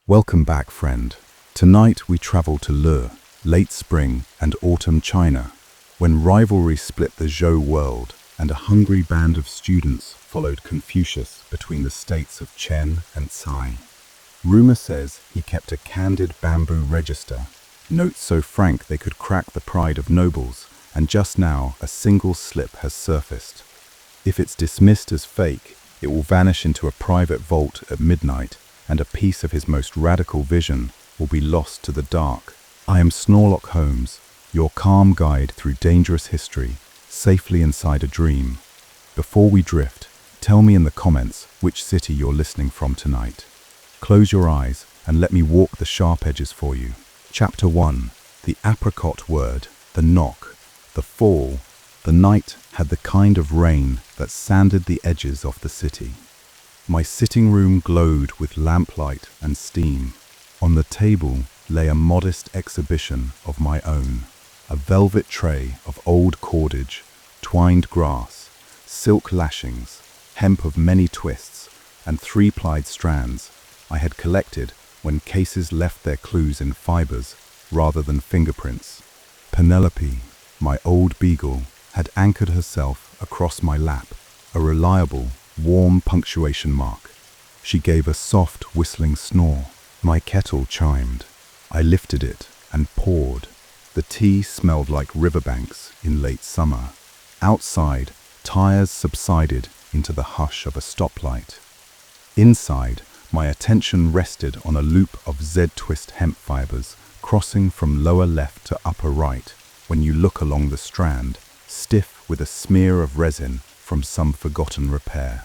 Welcome back, friend. Tonight we travel to Le, late spring and autumn China, when rivalry split the Zhou world and a hungry band of students followed Confucius between the states of Chen and Cai. Rumor says he kept a candid bamboo register, notes so frank they could crack the pride of nobles, and just now a single slip has surfaced. If it's dismissed as fake, it will vanish into a private vault at midnight, and a piece of his most radical vision will be lost to the dark. I am Snorelock Holmes, your calm guide through dangerous history, safely inside a dream. Before we drift, tell me in the comments which city you're listening from tonight. Close your eyes and let me walk the sharp edges for you. Chapter 1. The apricot word, the knock, the fall. The night had the kind of rain that sanded the edges of the city. My sitting room glowed with lamplight and steam. On the table lay a modest exhibition of my own. A velvet tray of old cordage, twined grass, silk lashings, hemp of many twists, and three-plied strands I had collected when cases left their clues in fibers rather than fingerprints. Penelope, my old beagle, had anchored herself across my lap, a reliable, warm punctuation mark. She gave a soft, whistling snore. My kettle chimed. I lifted it and poured. The tea smelled like riverbanks in late summer. Outside, tires subsided into the hush of a stoplight. Inside, my attention rested on a loop of Z-twist hemp fibers crossing from lower left to upper right when you look along the strand, stiff with a smear of resin from some forgotten repair.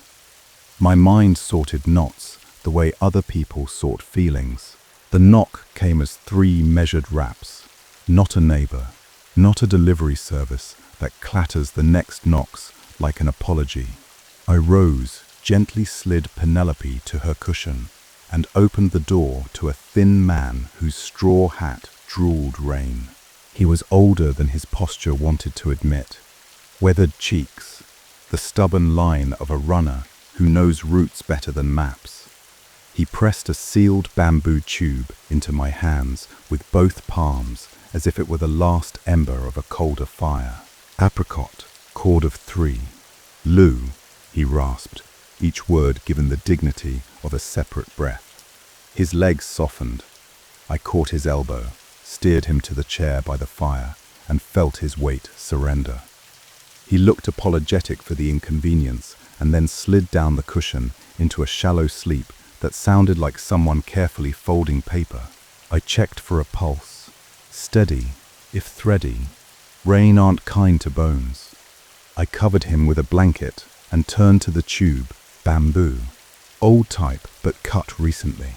My mind sorted knots the way other people sort feelings. The knock came as 3 measured raps. Not a neighbor, not a delivery service that clatters the next knocks like an apology. I rose, gently slid Penelope to her cushion, and opened the door to a thin man whose straw hat drooled rain. He was older than his posture wanted to admit. Weathered cheeks, the stubborn line of a runner who knows routes better than maps. He pressed a sealed bamboo tube into my hands with both palms as if it were the last ember of a colder fire. Apricot, chord of 3. Lu, he rasped, each word given the dignity of a separate breath. His legs softened. I caught his elbow, steered him to the chair by the fire, and felt his weight surrender. He looked apologetic for the inconvenience and then slid down the cushion into a shallow sleep that sounded like someone carefully folding paper. I checked for a pulse. Steady, if thready. Rain aren't kind to bones. I covered him with a blanket and turned to the tube, bamboo. Old type, but cut recently.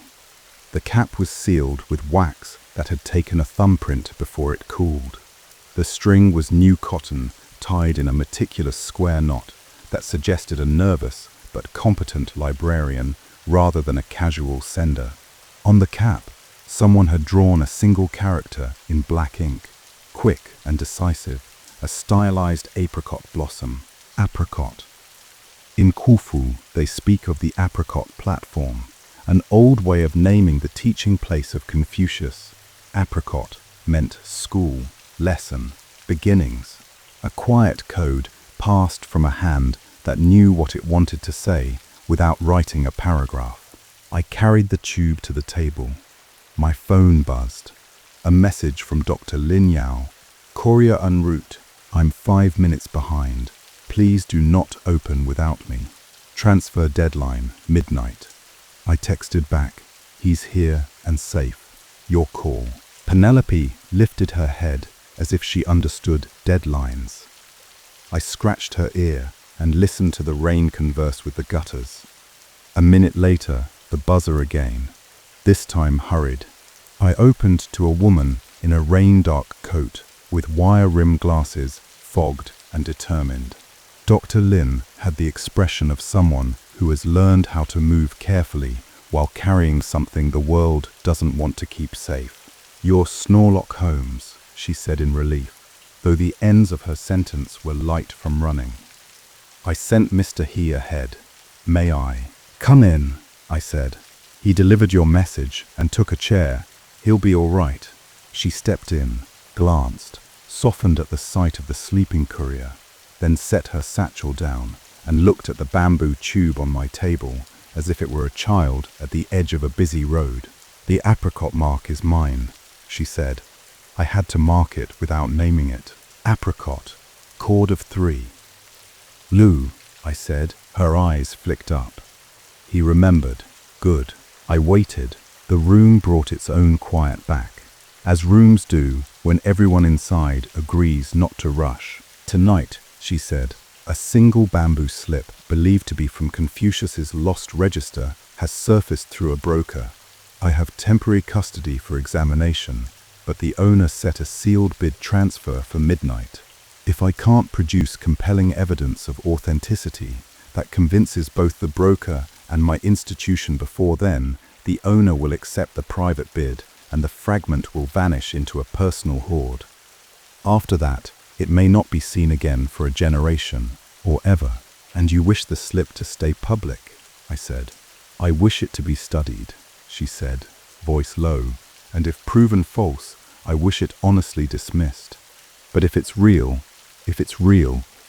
The cap was sealed with wax that had taken a thumbprint before it cooled. The string was new cotton, tied in a meticulous square knot that suggested a nervous but competent librarian rather than a casual sender. On the cap, someone had drawn a single character in black ink, quick and decisive, a stylized apricot blossom, apricot. In Qufu, they speak of the apricot platform, an old way of naming the teaching place of Confucius. Apricot meant school, lesson, beginnings. A quiet code passed from a hand that knew what it wanted to say without writing a paragraph. I carried the tube to the table. My phone buzzed. A message from Dr. Lin Yao. Courier en route. I'm 5 minutes behind. Please do not open without me. Transfer deadline, midnight. I texted back. He's here and safe. Your call. Penelope lifted her head as if she understood deadlines. I scratched her ear and listened to the rain converse with the gutters. A minute later, the buzzer again, this time hurried. I opened to a woman in a rain-dark coat with wire-rimmed glasses, fogged and determined. Dr. Lin had the expression of someone who has learned how to move carefully while carrying something the world doesn't want to keep safe. You're Snorelock Holmes, she said in relief, though the ends of her sentence were light from running. I sent Mr. He ahead. May I? Come in, I said. He delivered your message and took a chair. He'll be all right." She stepped in, glanced, softened at the sight of the sleeping courier, then set her satchel down and looked at the bamboo tube on my table as if it were a child at the edge of a busy road. "The apricot mark is mine," she said. I had to mark it without naming it. "Apricot, cord of 3. "Lou," I said. Her eyes flicked up. He remembered. Good. I waited. The room brought its own quiet back, as rooms do when everyone inside agrees not to rush. "Tonight," she said, "a single bamboo slip believed to be from Confucius's lost register has surfaced through a broker. I have temporary custody for examination, but the owner set a sealed bid transfer for midnight. If I can't produce compelling evidence of authenticity that convinces both the broker and my institution before then, the owner will accept the private bid and the fragment will vanish into a personal hoard. After that, it may not be seen again for a generation, or ever." "And you wish the slip to stay public?" I said. "I wish it to be studied," she said, voice low, "and if proven false, I wish it honestly dismissed. But if it's real,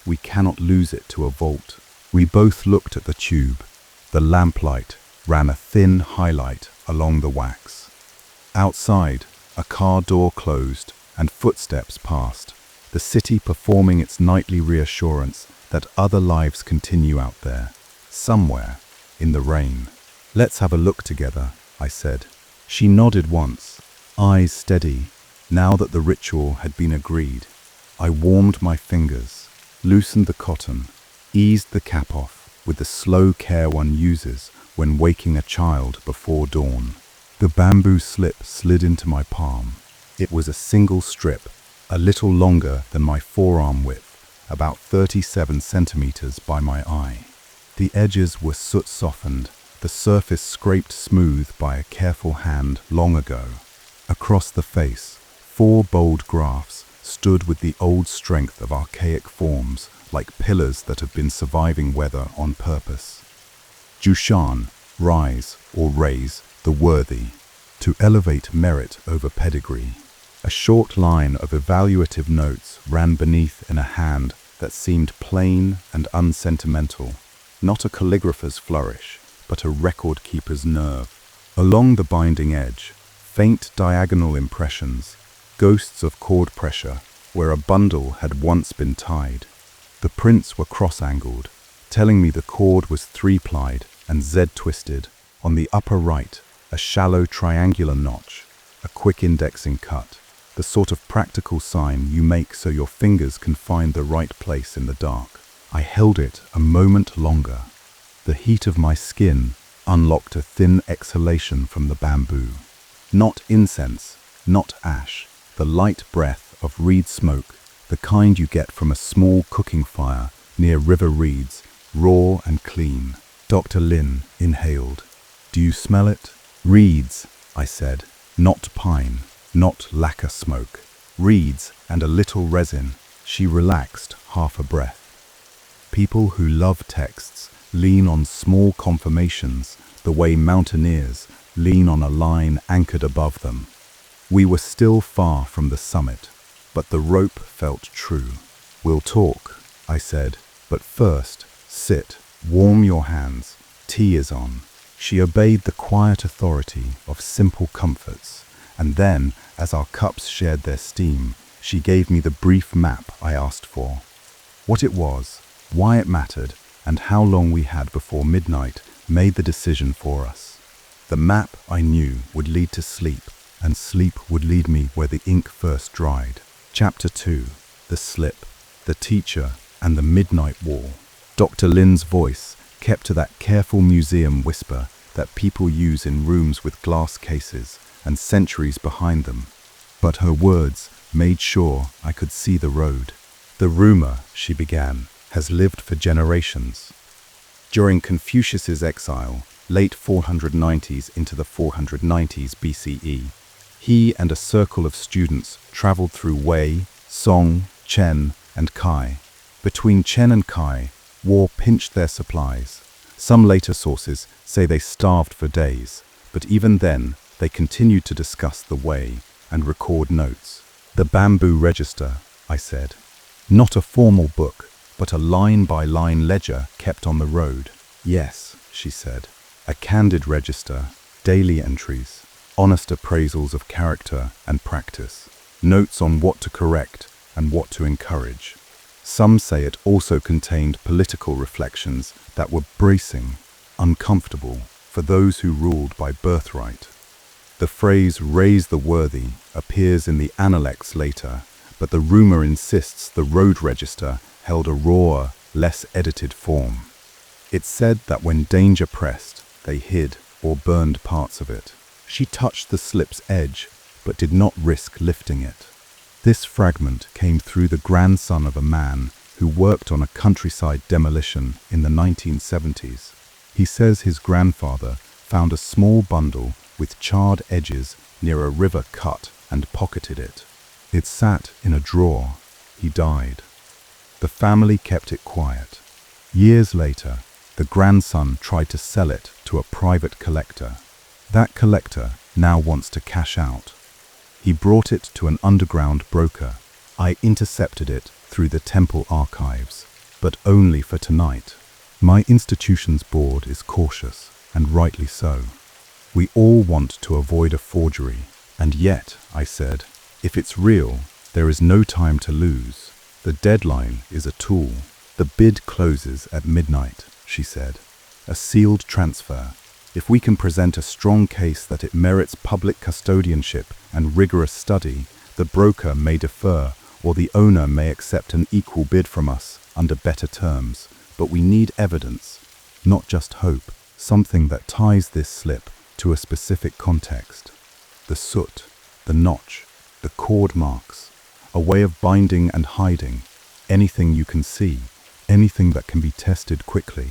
we cannot lose it to a vault." We both looked at the tube. The lamplight ran a thin highlight along the wax. Outside, a car door closed and footsteps passed, the city performing its nightly reassurance that other lives continue out there, somewhere, in the rain. "Let's have a look together," I said. She nodded once, eyes steady, now that the ritual had been agreed. I warmed my fingers, loosened the cotton, eased the cap off with the slow care one uses when waking a child before dawn. The bamboo slip slid into my palm. It was a single strip, a little longer than my forearm width, about 37 centimeters by my eye. The edges were soot-softened, the surface scraped smooth by a careful hand long ago. Across the face, 4 bold graphs stood with the old strength of archaic forms, like pillars that have been surviving weather on purpose. Jushan, rise or raise the worthy, to elevate merit over pedigree. A short line of evaluative notes ran beneath in a hand that seemed plain and unsentimental, not a calligrapher's flourish, but a record-keeper's nerve. Along the binding edge, faint diagonal impressions, ghosts of cord pressure, where a bundle had once been tied. The prints were cross-angled, telling me the cord was 3-plied and Z-twisted. On the upper right, a shallow triangular notch, a quick indexing cut, the sort of practical sign you make so your fingers can find the right place in the dark. I held it a moment longer. The heat of my skin unlocked a thin exhalation from the bamboo. Not incense, not ash, the light breath of reed smoke, the kind you get from a small cooking fire near river reeds, raw and clean. Dr. Lin inhaled. "Do you smell it?" "Reeds," I said. "Not pine, not lacquer smoke. Reeds and a little resin." She relaxed half a breath. People who love texts lean on small confirmations the way mountaineers lean on a line anchored above them. We were still far from the summit, but the rope felt true. "We'll talk," I said, "but first, sit, warm your hands, tea is on." She obeyed the quiet authority of simple comforts, and then, as our cups shared their steam, she gave me the brief map I asked for. What it was, why it mattered, and how long we had before midnight made the decision for us. The map, I knew, would lead to sleep, and sleep would lead me where the ink first dried. Chapter 2. The Slip, the Teacher, and the Midnight Wall. Dr. Lin's voice kept to that careful museum whisper that people use in rooms with glass cases and centuries behind them. But her words made sure I could see the road. "The rumor," she began, "has lived for generations. During Confucius's exile, late 490s into the 490s BCE, he and a circle of students traveled through Wei, Song, Chen, and Cai. Between Chen and Cai, war pinched their supplies. Some later sources say they starved for days, But even then, they continued to discuss the way and record notes. The bamboo register, I said. Not a formal book, but a line-by-line ledger kept on the road. Yes, she said. A candid register, daily entries, honest appraisals of character and practice, notes on what to correct and what to encourage. Some say it also contained political reflections that were bracing, uncomfortable for those who ruled by birthright. The phrase "raise the worthy" appears in the Analects later, but the rumor insists the road register held a rawer, less edited form. It said that when danger pressed, they hid or burned parts of it. She touched the slip's edge, but did not risk lifting it. This fragment came through the grandson of a man who worked on a countryside demolition in the 1970s. He says his grandfather found a small bundle with charred edges near a river cut and pocketed it. It sat in a drawer. He died. The family kept it quiet. Years later, the grandson tried to sell it to a private collector. That collector now wants to cash out. He brought it to an underground broker. I intercepted it through the temple archives, but only for tonight. My institution's board is cautious, and rightly so. We all want to avoid a forgery, and yet, I said, if it's real, there is no time to lose. The deadline is a tool. The bid closes at midnight, she said. A sealed transfer. If we can present a strong case that it merits public custodianship and rigorous study, the broker may defer, or the owner may accept an equal bid from us under better terms. But we need evidence, not just hope, something that ties this slip to a specific context. The soot, the notch, the cord marks, a way of binding and hiding, anything you can see, anything that can be tested quickly.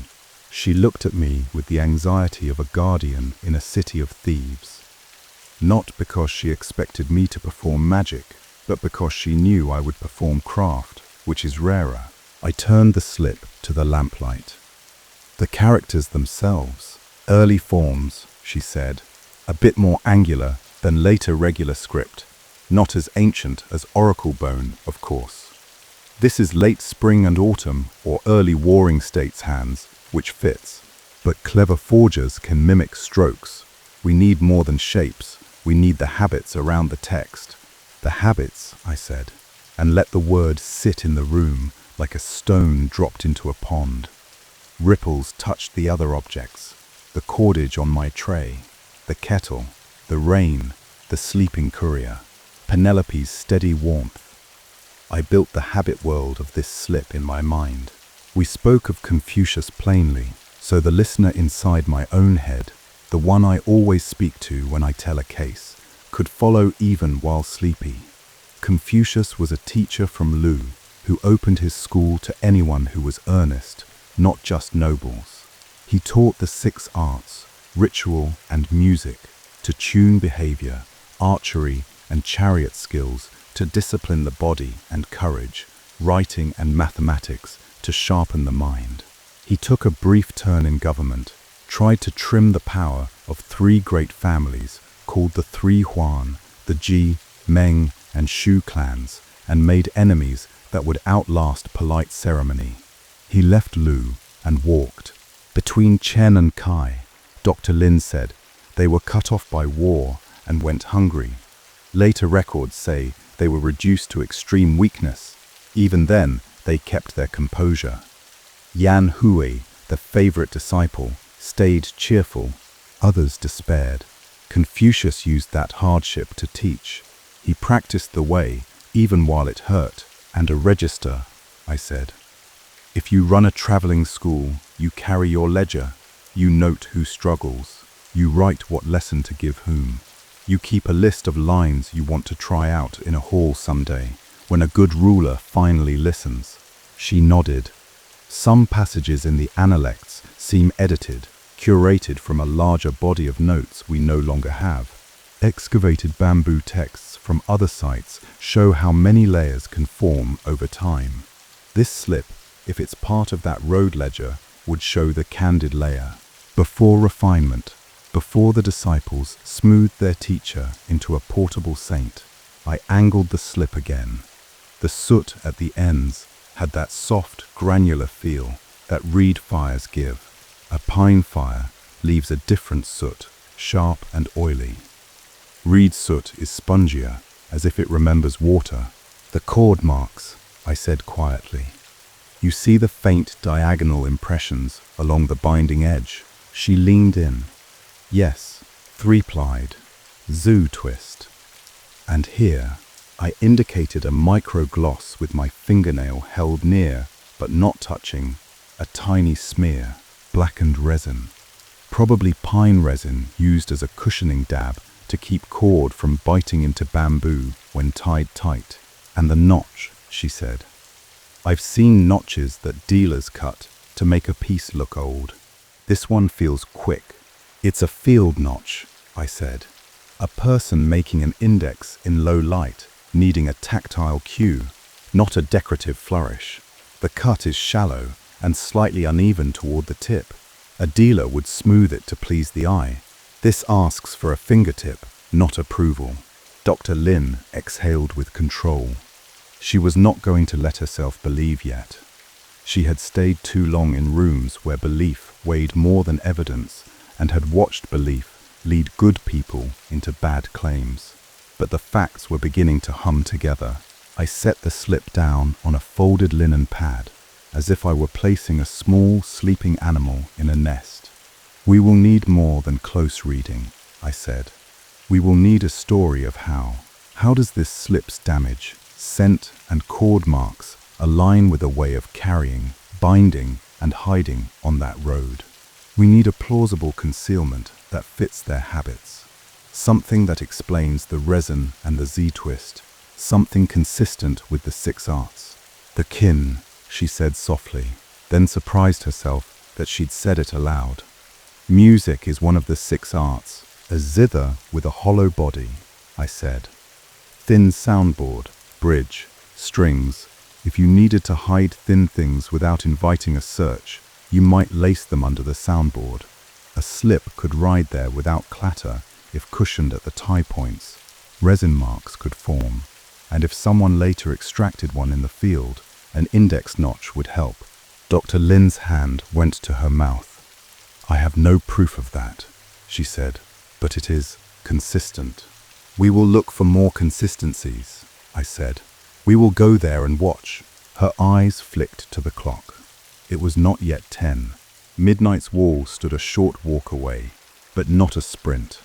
She looked at me with the anxiety of a guardian in a city of thieves. Not because she expected me to perform magic, but because she knew I would perform craft, which is rarer. I turned the slip to the lamplight. The characters themselves, early forms, she said, a bit more angular than later regular script, not as ancient as oracle bone, of course. This is late spring and autumn or early warring states hands, which fits. But clever forgers can mimic strokes. We need more than shapes. We need the habits around the text. The habits, I said, and let the word sit in the room like a stone dropped into a pond. Ripples touched the other objects, the cordage on my tray, the kettle, the rain, the sleeping courier, Penelope's steady warmth. I built the habit world of this slip in my mind. We spoke of Confucius plainly, so the listener inside my own head, the one I always speak to when I tell a case, could follow even while sleepy. Confucius was a teacher from Lu, who opened his school to anyone who was earnest, not just nobles. He taught the 6 arts, ritual and music, to tune behavior, archery and chariot skills, to discipline the body and courage, writing and mathematics, to sharpen the mind. He took a brief turn in government, tried to trim the power of 3 great families called the 3 Huan, the Ji, Meng, and Shu clans, and made enemies that would outlast polite ceremony. He left Lu and walked. Between Chen and Cai, Dr. Lin said, they were cut off by war and went hungry. Later records say they were reduced to extreme weakness. Even then, they kept their composure. Yan Hui, the favorite disciple, stayed cheerful. Others despaired. Confucius used that hardship to teach. He practiced the way, even while it hurt. And a register, I said. If you run a traveling school, you carry your ledger. You note who struggles. You write what lesson to give whom. You keep a list of lines you want to try out in a hall someday, when a good ruler finally listens. She nodded. Some passages in the Analects seem edited, curated from a larger body of notes we no longer have. Excavated bamboo texts from other sites show how many layers can form over time. This slip, if it's part of that road ledger, would show the candid layer. Before refinement, Before the disciples smoothed their teacher into a portable saint, I angled the slip again. The soot at the ends had that soft, granular feel that reed fires give. A pine fire leaves a different soot, sharp and oily. Reed soot is spongier, as if it remembers water. The cord marks, I said quietly. You see the faint diagonal impressions along the binding edge? She leaned in. Yes, 3-plied, zoo twist. And here, I indicated a micro-gloss with my fingernail held near, but not touching, a tiny smear, blackened resin. Probably pine resin used as a cushioning dab to keep cord from biting into bamboo when tied tight. And the notch, she said. I've seen notches that dealers cut to make a piece look old. This one feels quick. It's a field notch, I said. A person making an index in low light, needing a tactile cue, not a decorative flourish. The cut is shallow and slightly uneven toward the tip. A dealer would smooth it to please the eye. This asks for a fingertip, not approval. Dr. Lin exhaled with control. She was not going to let herself believe yet. She had stayed too long in rooms where belief weighed more than evidence and had watched belief lead good people into bad claims. But the facts were beginning to hum together. I set the slip down on a folded linen pad, as if I were placing a small, sleeping animal in a nest. We will need more than close reading, I said. We will need a story of how. How does this slip's damage, scent and cord marks align with a way of carrying, binding and hiding on that road? We need a plausible concealment that fits their habits. Something that explains the resin and the Z-twist. Something consistent with the 6 arts. The kin, she said softly, then surprised herself that she'd said it aloud. Music is one of the 6 arts, a zither with a hollow body, I said. Thin soundboard, bridge, strings. If you needed to hide thin things without inviting a search, you might lace them under the soundboard. A slip could ride there without clatter if cushioned at the tie points. Resin marks could form, and if someone later extracted one in the field, an index notch would help. Dr. Lin's hand went to her mouth. I have no proof of that, she said, but it is consistent. We will look for more consistencies, I said. We will go there and watch. Her eyes flicked to the clock. It was not yet 10. Midnight's wall stood a short walk away, but not a sprint.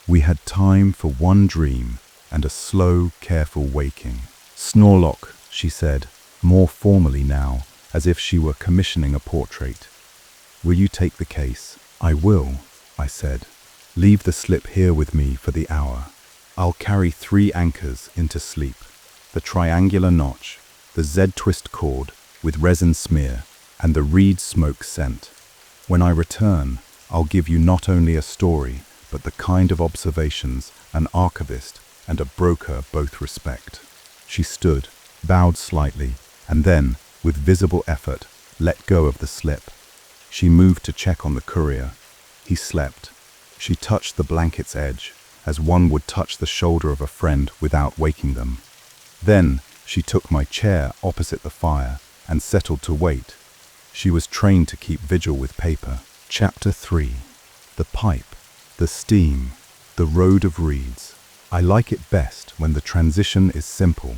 We had time for one dream and a slow, careful waking. Snorelock, she said, more formally now, as if she were commissioning a portrait. Will you take the case? I will, I said. Leave the slip here with me for the hour. I'll carry 3 anchors into sleep. The triangular notch, the Z-twist cord with resin smear, and the reed smoke scent. When I return, I'll give you not only a story, but the kind of observations an archivist and a broker both respect. She stood, bowed slightly, and then, with visible effort, let go of the slip. She moved to check on the courier. He slept. She touched the blanket's edge, as one would touch the shoulder of a friend without waking them. Then, she took my chair opposite the fire and settled to wait. She was trained to keep vigil with paper. Chapter 3. The pipe, the steam, the road of reeds. I like it best when the transition is simple.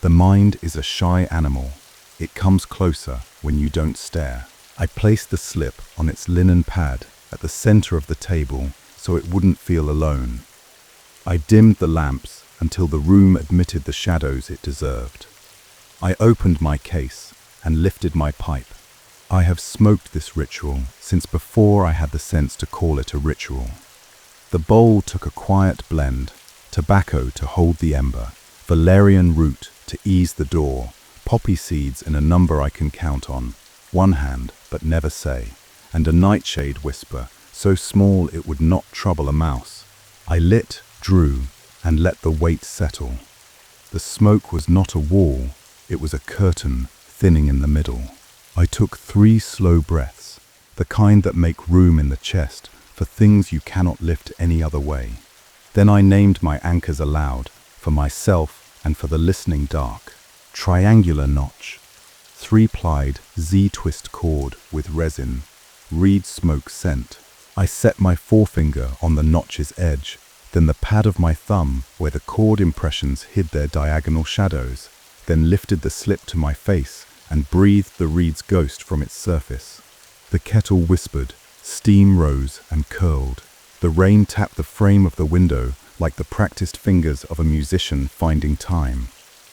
The mind is a shy animal. It comes closer when you don't stare. I placed the slip on its linen pad at the center of the table so it wouldn't feel alone. I dimmed the lamps until the room admitted the shadows it deserved. I opened my case and lifted my pipe. I have smoked this ritual since before I had the sense to call it a ritual. The bowl took a quiet blend, tobacco to hold the ember, valerian root to ease the door, poppy seeds in a number I can count on, one hand but never say, and a nightshade whisper so small it would not trouble a mouse. I lit, drew, and let the weight settle. The smoke was not a wall, it was a curtain thinning in the middle. I took 3 slow breaths, the kind that make room in the chest for things you cannot lift any other way. Then I named my anchors aloud, for myself and for the listening dark. Triangular notch, 3-plied Z-twist cord with resin, reed smoke scent. I set my forefinger on the notch's edge, then the pad of my thumb where the cord impressions hid their diagonal shadows, then lifted the slip to my face and breathed the reed's ghost from its surface. The kettle whispered, steam rose and curled. The rain tapped the frame of the window like the practiced fingers of a musician finding time.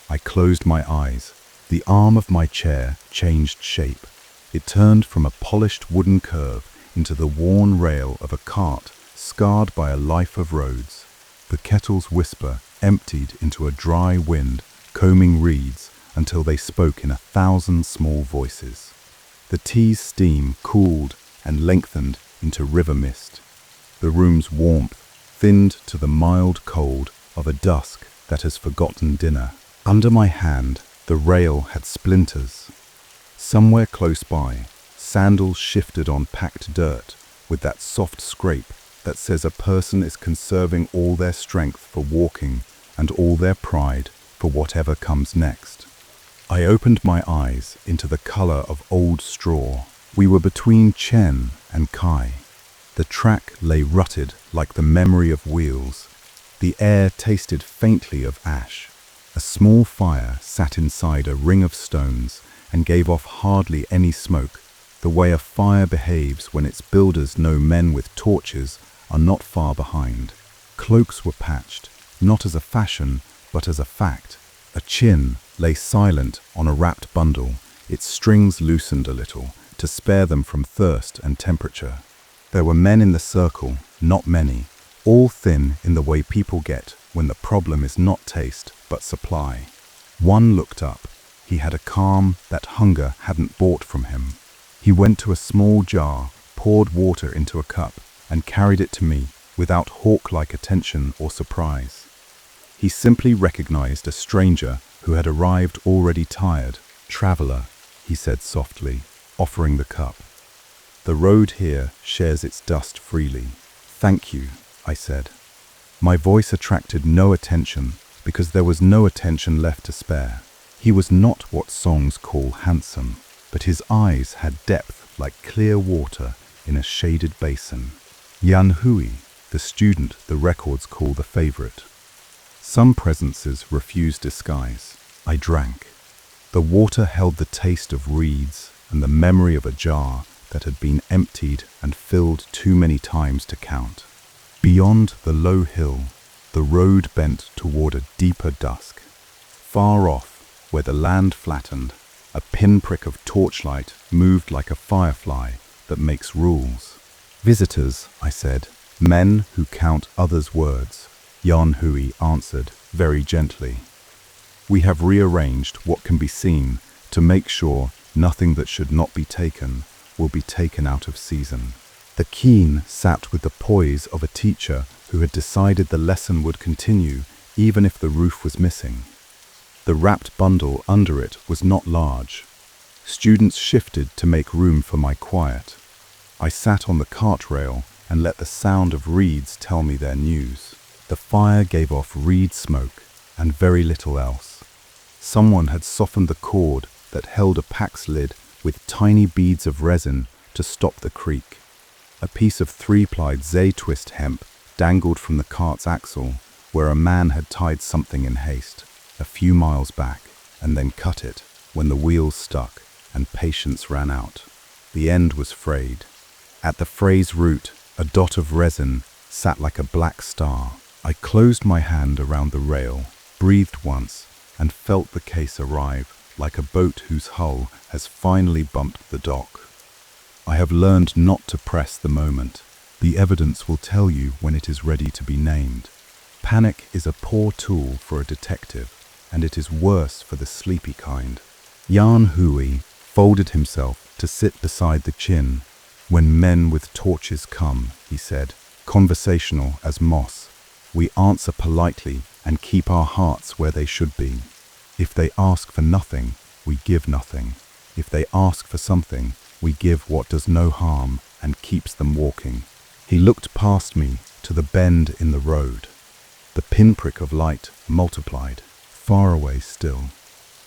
I closed my eyes. The arm of my chair changed shape. It turned from a polished wooden curve into the worn rail of a cart scarred by a life of roads. The kettle's whisper emptied into a dry wind, combing reeds until they spoke in 1,000 small voices. The tea's steam cooled and lengthened into river mist. The room's warmth thinned to the mild cold of a dusk that has forgotten dinner. Under my hand, the rail had splinters. Somewhere close by, sandals shifted on packed dirt with that soft scrape that says a person is conserving all their strength for walking and all their pride for whatever comes next. I opened my eyes into the color of old straw. We were between Chen and Cai. The track lay rutted like the memory of wheels. The air tasted faintly of ash. A small fire sat inside a ring of stones and gave off hardly any smoke, the way a fire behaves when its builders know men with torches are not far behind. Cloaks were patched, not as a fashion, but as a fact. A chin lay silent on a wrapped bundle, its strings loosened a little to spare them from thirst and temperature. There were men in the circle, not many, all thin in the way people get when the problem is not taste but supply. One looked up. He had a calm that hunger hadn't bought from him. He went to a small jar, poured water into a cup, and carried it to me without hawk-like attention or surprise. He simply recognized a stranger who had arrived already tired. "Traveler," he said softly, offering the cup. "The road here shares its dust freely." "Thank you," I said. My voice attracted no attention because there was no attention left to spare. He was not what songs call handsome, but his eyes had depth like clear water in a shaded basin. Yan Hui, the student the records call the favorite. Some presences refuse disguise. I drank. The water held the taste of reeds and the memory of a jar that had been emptied and filled too many times to count. Beyond the low hill, the road bent toward a deeper dusk. Far off, where the land flattened, a pinprick of torchlight moved like a firefly that makes rules. "Visitors," I said, "men who count others' words." Yan Hui answered very gently. "We have rearranged what can be seen to make sure nothing that should not be taken will be taken out of season." The keen sat with the poise of a teacher who had decided the lesson would continue even if the roof was missing. The wrapped bundle under it was not large. Students shifted to make room for my quiet. I sat on the cart rail and let the sound of reeds tell me their news. The fire gave off reed smoke and very little else. Someone had softened the cord that held a pack's lid with tiny beads of resin to stop the creak. A piece of 3-plied Z-twist hemp dangled from the cart's axle where a man had tied something in haste a few miles back and then cut it when the wheels stuck and patience ran out. The end was frayed. At the fray's root, a dot of resin sat like a black star. I closed my hand around the rail, breathed once, and felt the case arrive like a boat whose hull has finally bumped the dock. I have learned not to press the moment. The evidence will tell you when it is ready to be named. Panic is a poor tool for a detective, and it is worse for the sleepy kind. Yan Hui folded himself to sit beside the chin. "When men with torches come," he said, conversational as moss, "we answer politely and keep our hearts where they should be. If they ask for nothing, we give nothing. If they ask for something, we give what does no harm and keeps them walking." He looked past me to the bend in the road. The pinprick of light multiplied, far away still.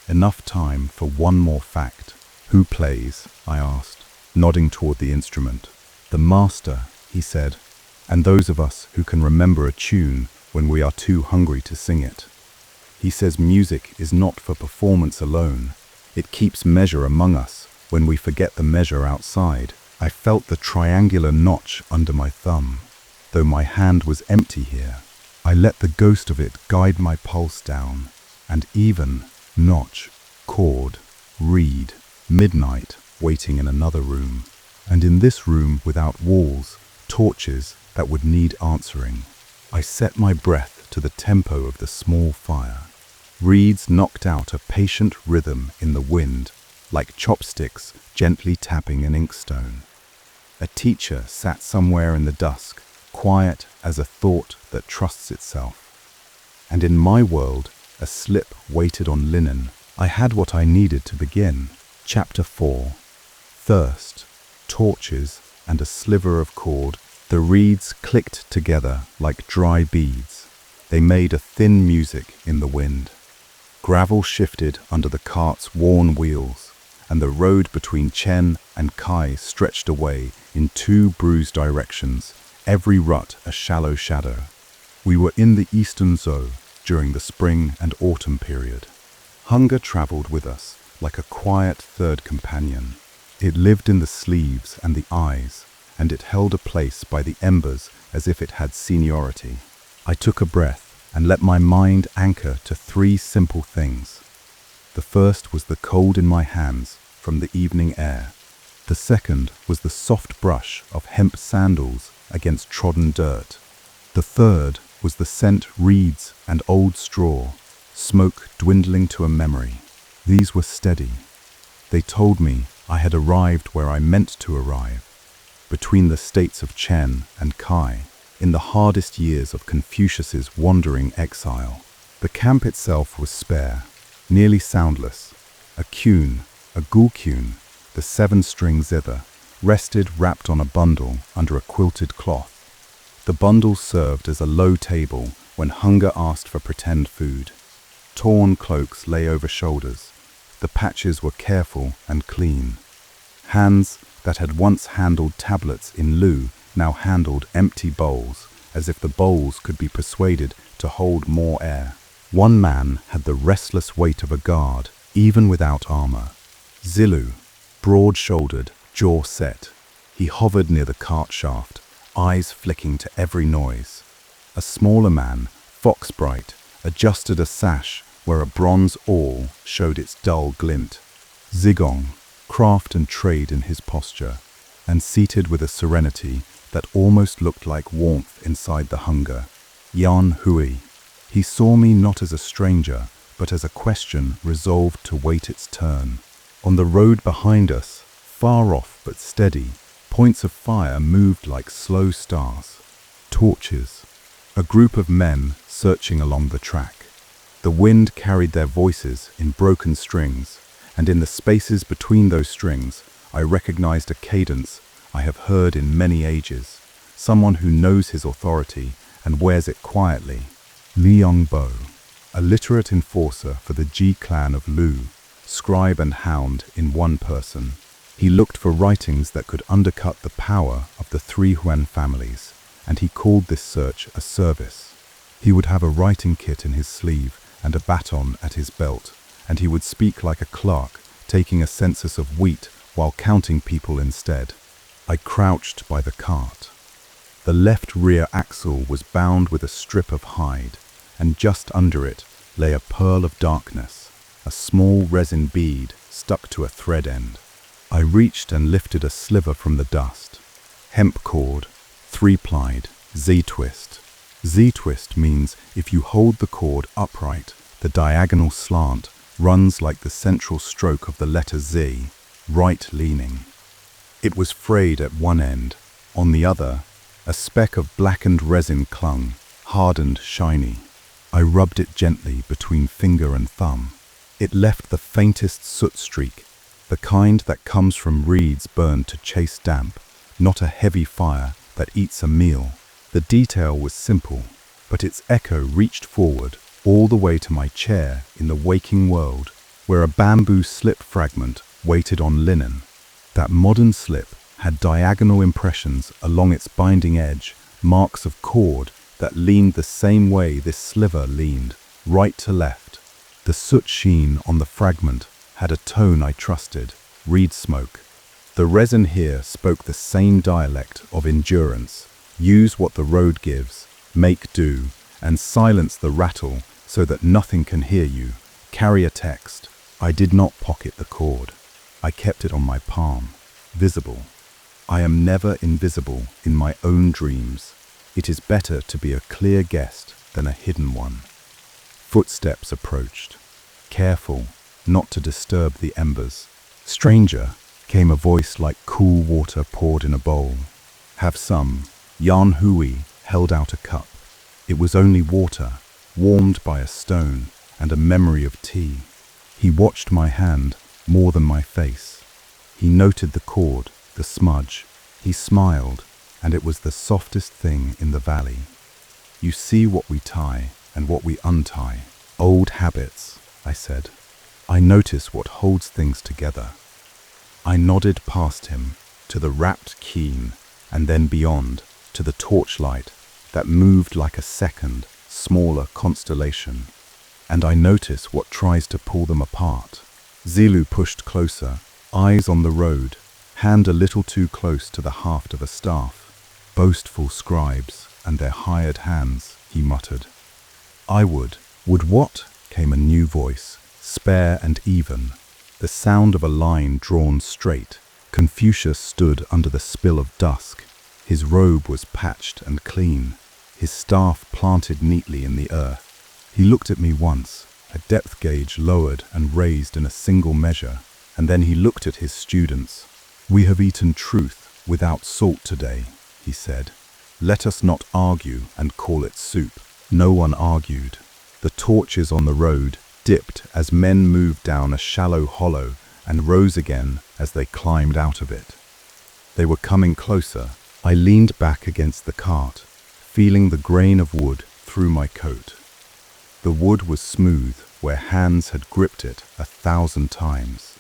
Enough time for one more fact. Who plays? I asked, nodding toward the instrument. The master, he said, and those of us who can remember a tune when we are too hungry to sing it. He says music is not for performance alone. It keeps measure among us when we forget the measure outside. I felt the triangular notch under my thumb. Though my hand was empty here, I let the ghost of it guide my pulse down. And even, notch, chord, reed, midnight, waiting in another room. And in this room without walls, torches that would need answering. I set my breath to the tempo of the small fire. Reeds knocked out a patient rhythm in the wind, like chopsticks gently tapping an inkstone. A teacher sat somewhere in the dusk, quiet as a thought that trusts itself. And in my world, a slip waited on linen. I had what I needed to begin. Chapter 4. Thirst, torches, and a sliver of cord. The reeds clicked together like dry beads. They made a thin music in the wind. Gravel shifted under the cart's worn wheels, and the road between Chen and Cai stretched away in two bruised directions, every rut a shallow shadow. We were in the eastern zone during the spring and autumn period. Hunger traveled with us like a quiet third companion. It lived in the sleeves and the eyes, and it held a place by the embers as if it had seniority. I took a breath and let my mind anchor to three simple things. The first was the cold in my hands from the evening air. The second was the soft brush of hemp sandals against trodden dirt. The third was the scent reeds and old straw, smoke dwindling to a memory. These were steady. They told me I had arrived where I meant to arrive, between the states of Chen and Cai, in the hardest years of Confucius's wandering exile. The camp itself was spare, nearly soundless. A quun, a gulquun, the 7-string zither, rested wrapped on a bundle under a quilted cloth. The bundle served as a low table when hunger asked for pretend food. Torn cloaks lay over shoulders. The patches were careful and clean. Hands that had once handled tablets in lieu now handled empty bowls, as if the bowls could be persuaded to hold more air. One man had the restless weight of a guard, even without armor. Zilu, broad-shouldered, jaw set. He hovered near the cart shaft, eyes flicking to every noise. A smaller man, fox-bright, adjusted a sash where a bronze awl showed its dull glint. Zigong, craft and trade in his posture, and seated with a serenity that almost looked like warmth inside the hunger. Yan Hui. He saw me not as a stranger, but as a question resolved to wait its turn. On the road behind us, far off but steady, points of fire moved like slow stars. Torches. A group of men searching along the track. The wind carried their voices in broken strings, and in the spaces between those strings, I recognized a cadence I have heard in many ages, someone who knows his authority and wears it quietly. Liang Bo, a literate enforcer for the Ji clan of Lu, scribe and hound in one person. He looked for writings that could undercut the power of the three Huan families, and he called this search a service. He would have a writing kit in his sleeve and a baton at his belt, and he would speak like a clerk, taking a census of wheat while counting people instead. I crouched by the cart. The left rear axle was bound with a strip of hide, and just under it lay a pearl of darkness, a small resin bead stuck to a thread end. I reached and lifted a sliver from the dust. Hemp cord, 3-plied, Z-twist. Z-twist means if you hold the cord upright, the diagonal slant runs like the central stroke of the letter Z, right-leaning. It was frayed at one end. On the other, a speck of blackened resin clung, hardened, shiny. I rubbed it gently between finger and thumb. It left the faintest soot streak, the kind that comes from reeds burned to chase damp, not a heavy fire that eats a meal. The detail was simple, but its echo reached forward all the way to my chair in the waking world, where a bamboo slip fragment waited on linen. That modern slip had diagonal impressions along its binding edge, marks of cord that leaned the same way this sliver leaned, right to left. The soot sheen on the fragment had a tone I trusted, reed smoke. The resin here spoke the same dialect of endurance. Use what the road gives, make do, and silence the rattle so that nothing can hear you. Carry a text. I did not pocket the cord. I kept it on my palm, visible. I am never invisible in my own dreams. It is better to be a clear guest than a hidden one. Footsteps approached. Careful not to disturb the embers. Stranger, came a voice like cool water poured in a bowl. Have some. Yan Hui held out a cup. It was only water, warmed by a stone and a memory of tea. He watched my hand more than my face. He noted the cord, the smudge. He smiled, and it was the softest thing in the valley. You see what we tie and what we untie. Old habits, I said. I notice what holds things together. I nodded past him, to the rapt keen, and then beyond, to the torchlight that moved like a second, smaller constellation. And I notice what tries to pull them apart. Zilu pushed closer, eyes on the road, hand a little too close to the haft of a staff. Boastful scribes and their hired hands, he muttered. I would what? Came a new voice, spare and even, the sound of a line drawn straight. Confucius stood under the spill of dusk. His robe was patched and clean, his staff planted neatly in the earth. He looked at me once, a depth gauge lowered and raised in a single measure, and then he looked at his students. We have eaten truth without salt today, he said. Let us not argue and call it soup. No one argued. The torches on the road dipped as men moved down a shallow hollow and rose again as they climbed out of it. They were coming closer. I leaned back against the cart, feeling the grain of wood through my coat. The wood was smooth where hands had gripped it 1,000 times.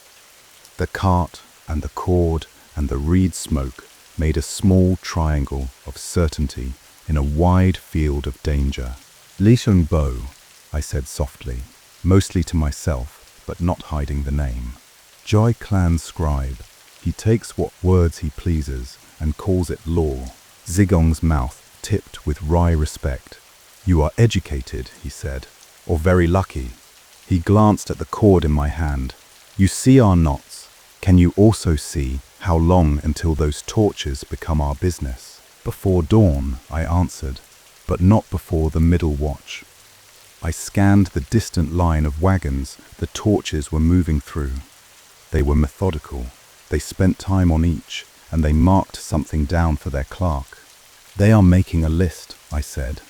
The cart and the cord and the reed smoke made a small triangle of certainty in a wide field of danger. Li Sheng Bo, I said softly, mostly to myself, but not hiding the name. Jai Clan scribe, he takes what words he pleases and calls it law. Zigong's mouth tipped with wry respect. You are educated, he said, or very lucky. He glanced at the cord in my hand. You see our knots. Can you also see how long until those torches become our business? Before dawn, I answered, but not before the middle watch. I scanned the distant line of wagons the torches were moving through. They were methodical. They spent time on each, and they marked something down for their clerk. They are making a list, I said,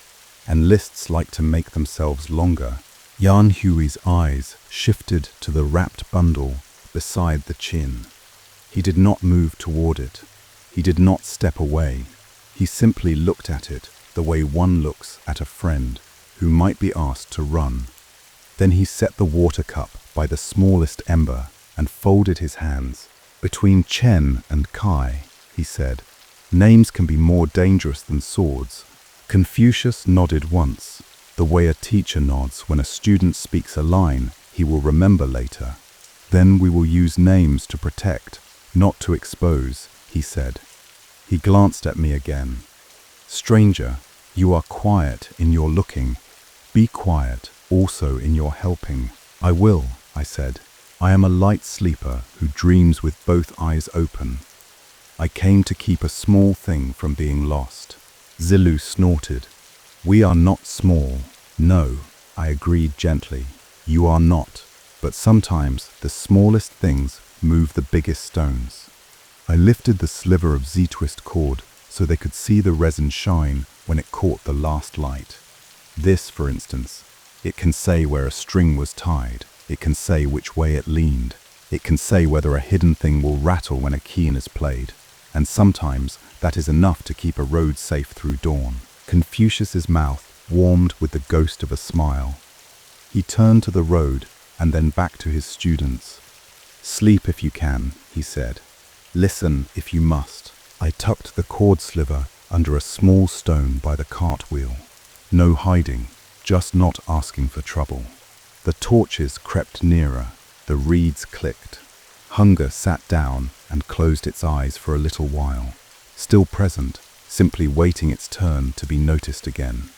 and lists like to make themselves longer. Yan Hui's eyes shifted to the wrapped bundle beside the chin. He did not move toward it. He did not step away. He simply looked at it the way one looks at a friend who might be asked to run. Then he set the water cup by the smallest ember and folded his hands. Between Chen and Cai, he said, names can be more dangerous than swords. Confucius nodded once, the way a teacher nods when a student speaks a line he will remember later. Then we will use names to protect, not to expose, he said. He glanced at me again. Stranger, you are quiet in your looking. Be quiet also in your helping. I will, I said. I am a light sleeper who dreams with both eyes open. I came to keep a small thing from being lost. Zilu snorted. We are not small. No, I agreed gently. You are not. But sometimes the smallest things move the biggest stones. I lifted the sliver of Z-twist cord so they could see the resin shine when it caught the last light. This, for instance, it can say where a string was tied. It can say which way it leaned. It can say whether a hidden thing will rattle when a keen is played. and sometimes that is enough to keep a road safe through dawn. Confucius's mouth warmed with the ghost of a smile. He turned to the road and then back to his students. "Sleep if you can," he said. "Listen if you must." I tucked the cord sliver under a small stone by the cartwheel. No hiding, just not asking for trouble. The torches crept nearer, the reeds clicked. Hunger sat down and closed its eyes for a little while, still present, simply waiting its turn to be noticed again.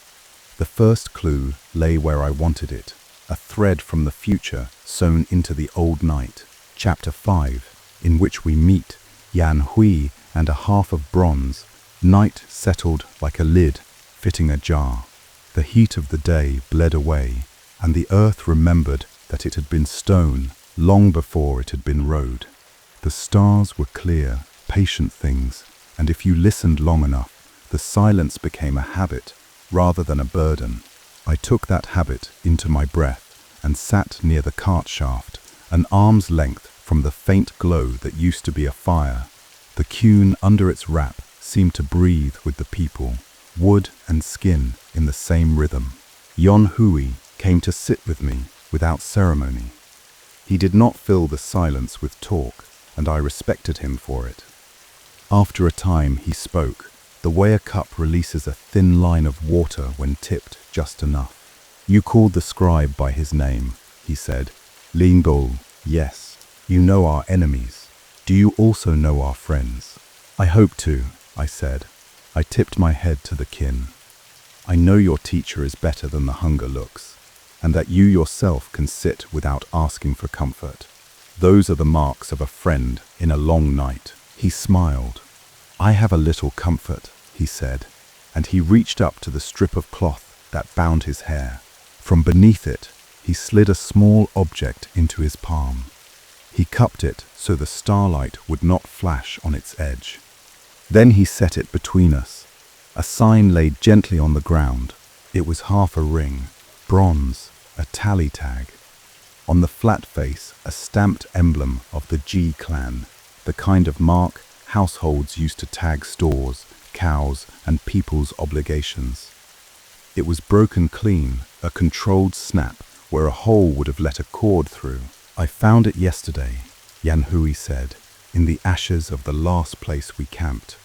The first clue lay where I wanted it, a thread from the future sewn into the old night. Chapter 5, in which we meet Yan Hui and a half of bronze. Night settled like a lid fitting a jar. The heat of the day bled away, and the earth remembered that it had been stone long before it had been road. The stars were clear, patient things, and if you listened long enough, the silence became a habit rather than a burden. I took that habit into my breath and sat near the cart shaft, an arm's length from the faint glow that used to be a fire. The quune under its wrap seemed to breathe with the people, wood and skin in the same rhythm. Yan Hui came to sit with me without ceremony. He did not fill the silence with talk, and I respected him for it. After a time he spoke, the way a cup releases a thin line of water when tipped just enough. "You called the scribe by his name," he said. "Lingbol, yes. You know our enemies. Do you also know our friends?" "I hope to," I said. I tipped my head to the kin. "I know your teacher is better than the hunger looks, and that you yourself can sit without asking for comfort. Those are the marks of a friend in a long night." He smiled. "I have a little comfort," he said, and he reached up to the strip of cloth that bound his hair. From beneath it, he slid a small object into his palm. He cupped it so the starlight would not flash on its edge. Then he set it between us. A sign lay gently on the ground. It was half a ring, bronze, a tally tag. On the flat face, a stamped emblem of the Ji clan, the kind of mark households used to tag stores, cows, and people's obligations. It was broken clean, a controlled snap where a hole would have let a cord through. "I found it yesterday," Yan Hui said, "in the ashes of the last place we camped.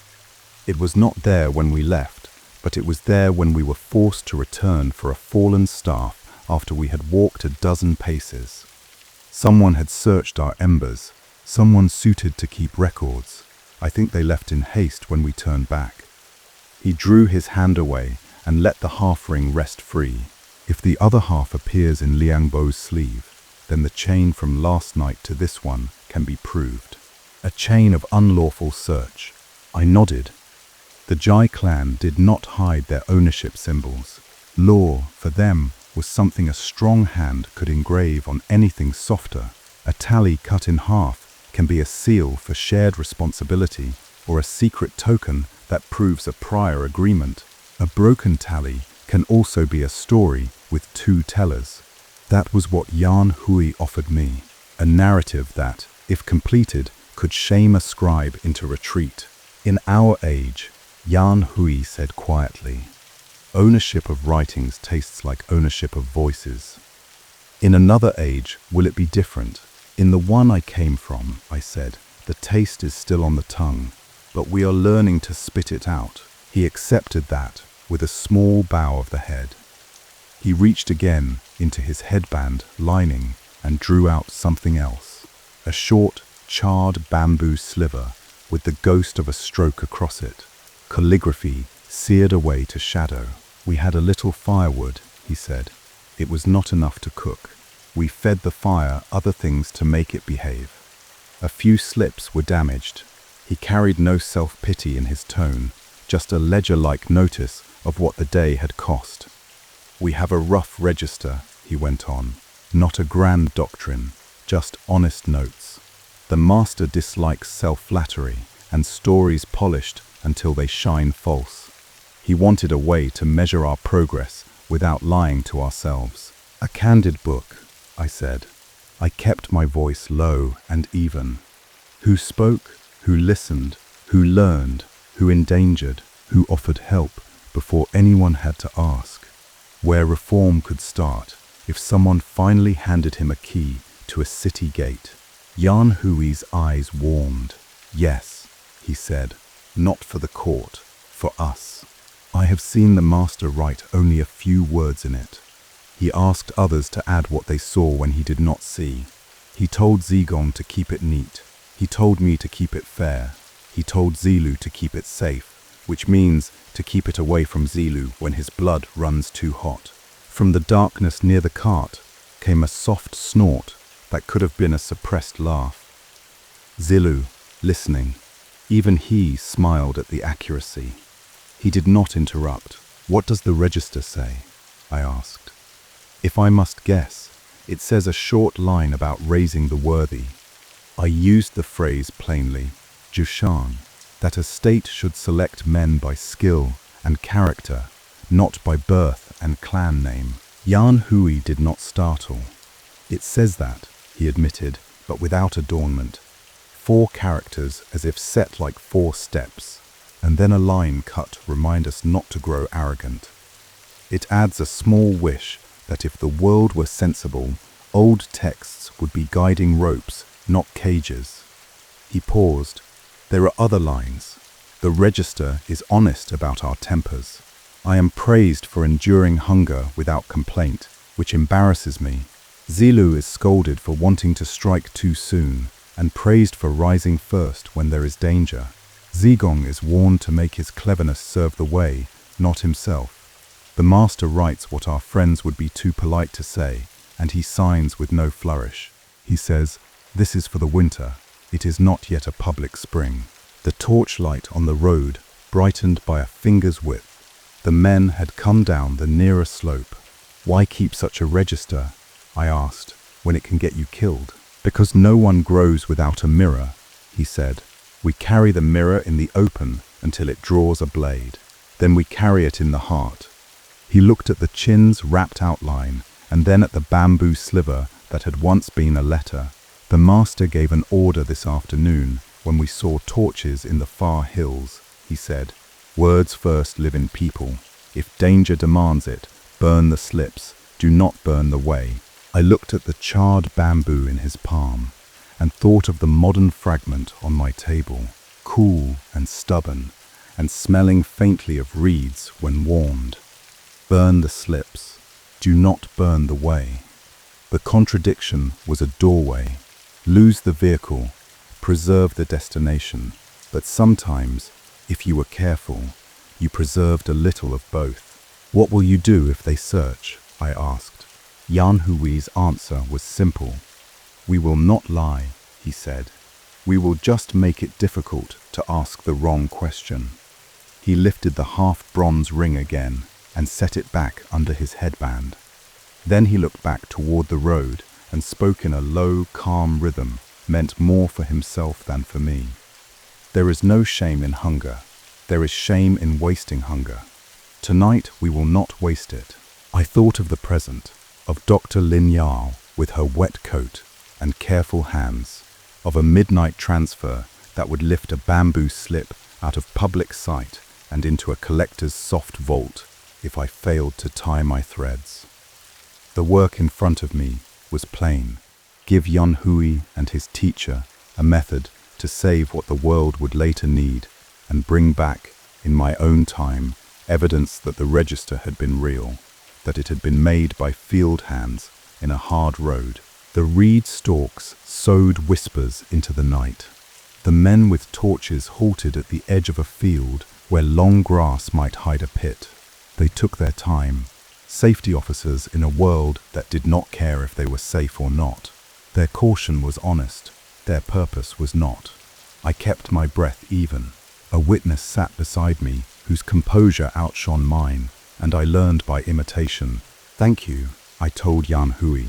It was not there when we left, but it was there when we were forced to return for a fallen staff after we had walked a dozen paces. Someone had searched our embers, someone suited to keep records. I think they left in haste when we turned back." He drew his hand away and let the half-ring rest free. "If the other half appears in Liang Bo's sleeve, then the chain from last night to this one can be proved. A chain of unlawful search." I nodded. The Jai clan did not hide their ownership symbols. Law, for them, was something a strong hand could engrave on anything softer. A tally cut in half can be a seal for shared responsibility or a secret token that proves a prior agreement. A broken tally can also be a story with two tellers. That was what Yan Hui offered me, a narrative that, if completed, could shame a scribe into retreat. "In our age," Yan Hui said quietly, "ownership of writings tastes like ownership of voices. In another age, will it be different? In the one I came from," I said, "the taste is still on the tongue, but we are learning to spit it out." He accepted that with a small bow of the head. He reached again into his headband lining and drew out something else, a short, charred bamboo sliver with the ghost of a stroke across it. Calligraphy seared away to shadow. "We had a little firewood," he said. "It was not enough to cook. We fed the fire other things to make it behave. A few slips were damaged." He carried no self-pity in his tone, just a ledger-like notice of what the day had cost. "We have a rough register," he went on, "not a grand doctrine, just honest notes. The master dislikes self-flattery and stories polished until they shine false. He wanted a way to measure our progress without lying to ourselves." "A candid book," I said. I kept my voice low and even. "Who spoke? Who listened? who learned, who endangered, who offered help before anyone had to ask. Where reform could start if someone finally handed him a key to a city gate. Yan Hui's eyes warmed. Yes, he said, not for the court, for us. I have seen the master write only a few words in it. He asked others to add what they saw when he did not see. He told Zigong to keep it neat. He told me to keep it fair. He told Zilu to keep it safe, which means to keep it away from Zilu when his blood runs too hot. From the darkness near the cart came a soft snort that could have been a suppressed laugh. Zilu, listening, even he smiled at the accuracy. He did not interrupt. What does the register say? I asked. If I must guess, it says a short line about raising the worthy. I used the phrase plainly, Jushan, that a state should select men by skill and character, not by birth and clan name. Yan Hui did not startle. It says that, he admitted, but without adornment. 4 characters as if set like 4 steps, and then a line cut remind us not to grow arrogant. It adds a small wish that if the world were sensible, old texts would be guiding ropes, not cages. He paused. There are other lines. The register is honest about our tempers. I am praised for enduring hunger without complaint, which embarrasses me. Zilu is scolded for wanting to strike too soon, and praised for rising first when there is danger. Zigong is warned to make his cleverness serve the way, not himself. The master writes what our friends would be too polite to say, and he signs with no flourish. He says, "This is for the winter. It is not yet a public spring." The torchlight on the road brightened by a finger's width. The men had come down the nearer slope. "Why keep such a register?" I asked, "when it can get you killed?" "Because no one grows without a mirror," he said. "We carry the mirror in the open until it draws a blade. Then we carry it in the heart." He looked at the chin's wrapped outline and then at the bamboo sliver that had once been a letter. "The master gave an order this afternoon when we saw torches in the far hills," he said. "Words first live in people. If danger demands it, burn the slips, do not burn the way." I looked at the charred bamboo in his palm and thought of the modern fragment on my table, cool and stubborn, and smelling faintly of reeds when warmed. Burn the slips, do not burn the way. The contradiction was a doorway. Lose the vehicle, preserve the destination, but sometimes, if you were careful, you preserved a little of both. "What will you do if they search?" I asked. Yan Hui's answer was simple. "We will not lie," he said. "We will just make it difficult to ask the wrong question." He lifted the half-bronze ring again and set it back under his headband. Then he looked back toward the road and spoke in a low, calm rhythm meant more for himself than for me. "There is no shame in hunger. There is shame in wasting hunger. Tonight we will not waste it." I thought of the present, of Dr. Lin Yao with her wet coat and careful hands, of a midnight transfer that would lift a bamboo slip out of public sight and into a collector's soft vault if I failed to tie my threads. The work in front of me was plain. Give Yan Hui and his teacher a method to save what the world would later need, and bring back, in my own time, evidence that the register had been real, that it had been made by field hands in a hard road. The reed stalks sowed whispers into the night. The men with torches halted at the edge of a field where long grass might hide a pit. They took their time, safety officers in a world that did not care if they were safe or not. Their caution was honest, their purpose was not. I kept my breath even. A witness sat beside me whose composure outshone mine, and I learned by imitation. "Thank you," I told Yan Hui.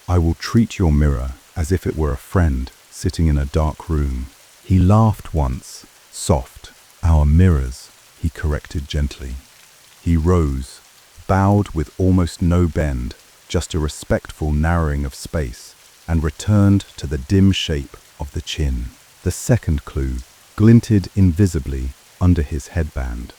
"I will treat your mirror as if it were a friend sitting in a dark room." He laughed once, soft. "Our mirrors," he corrected gently. He rose, bowed with almost no bend, just a respectful narrowing of space, and returned to the dim shape of the chin. The second clue, glinted invisibly under his headband.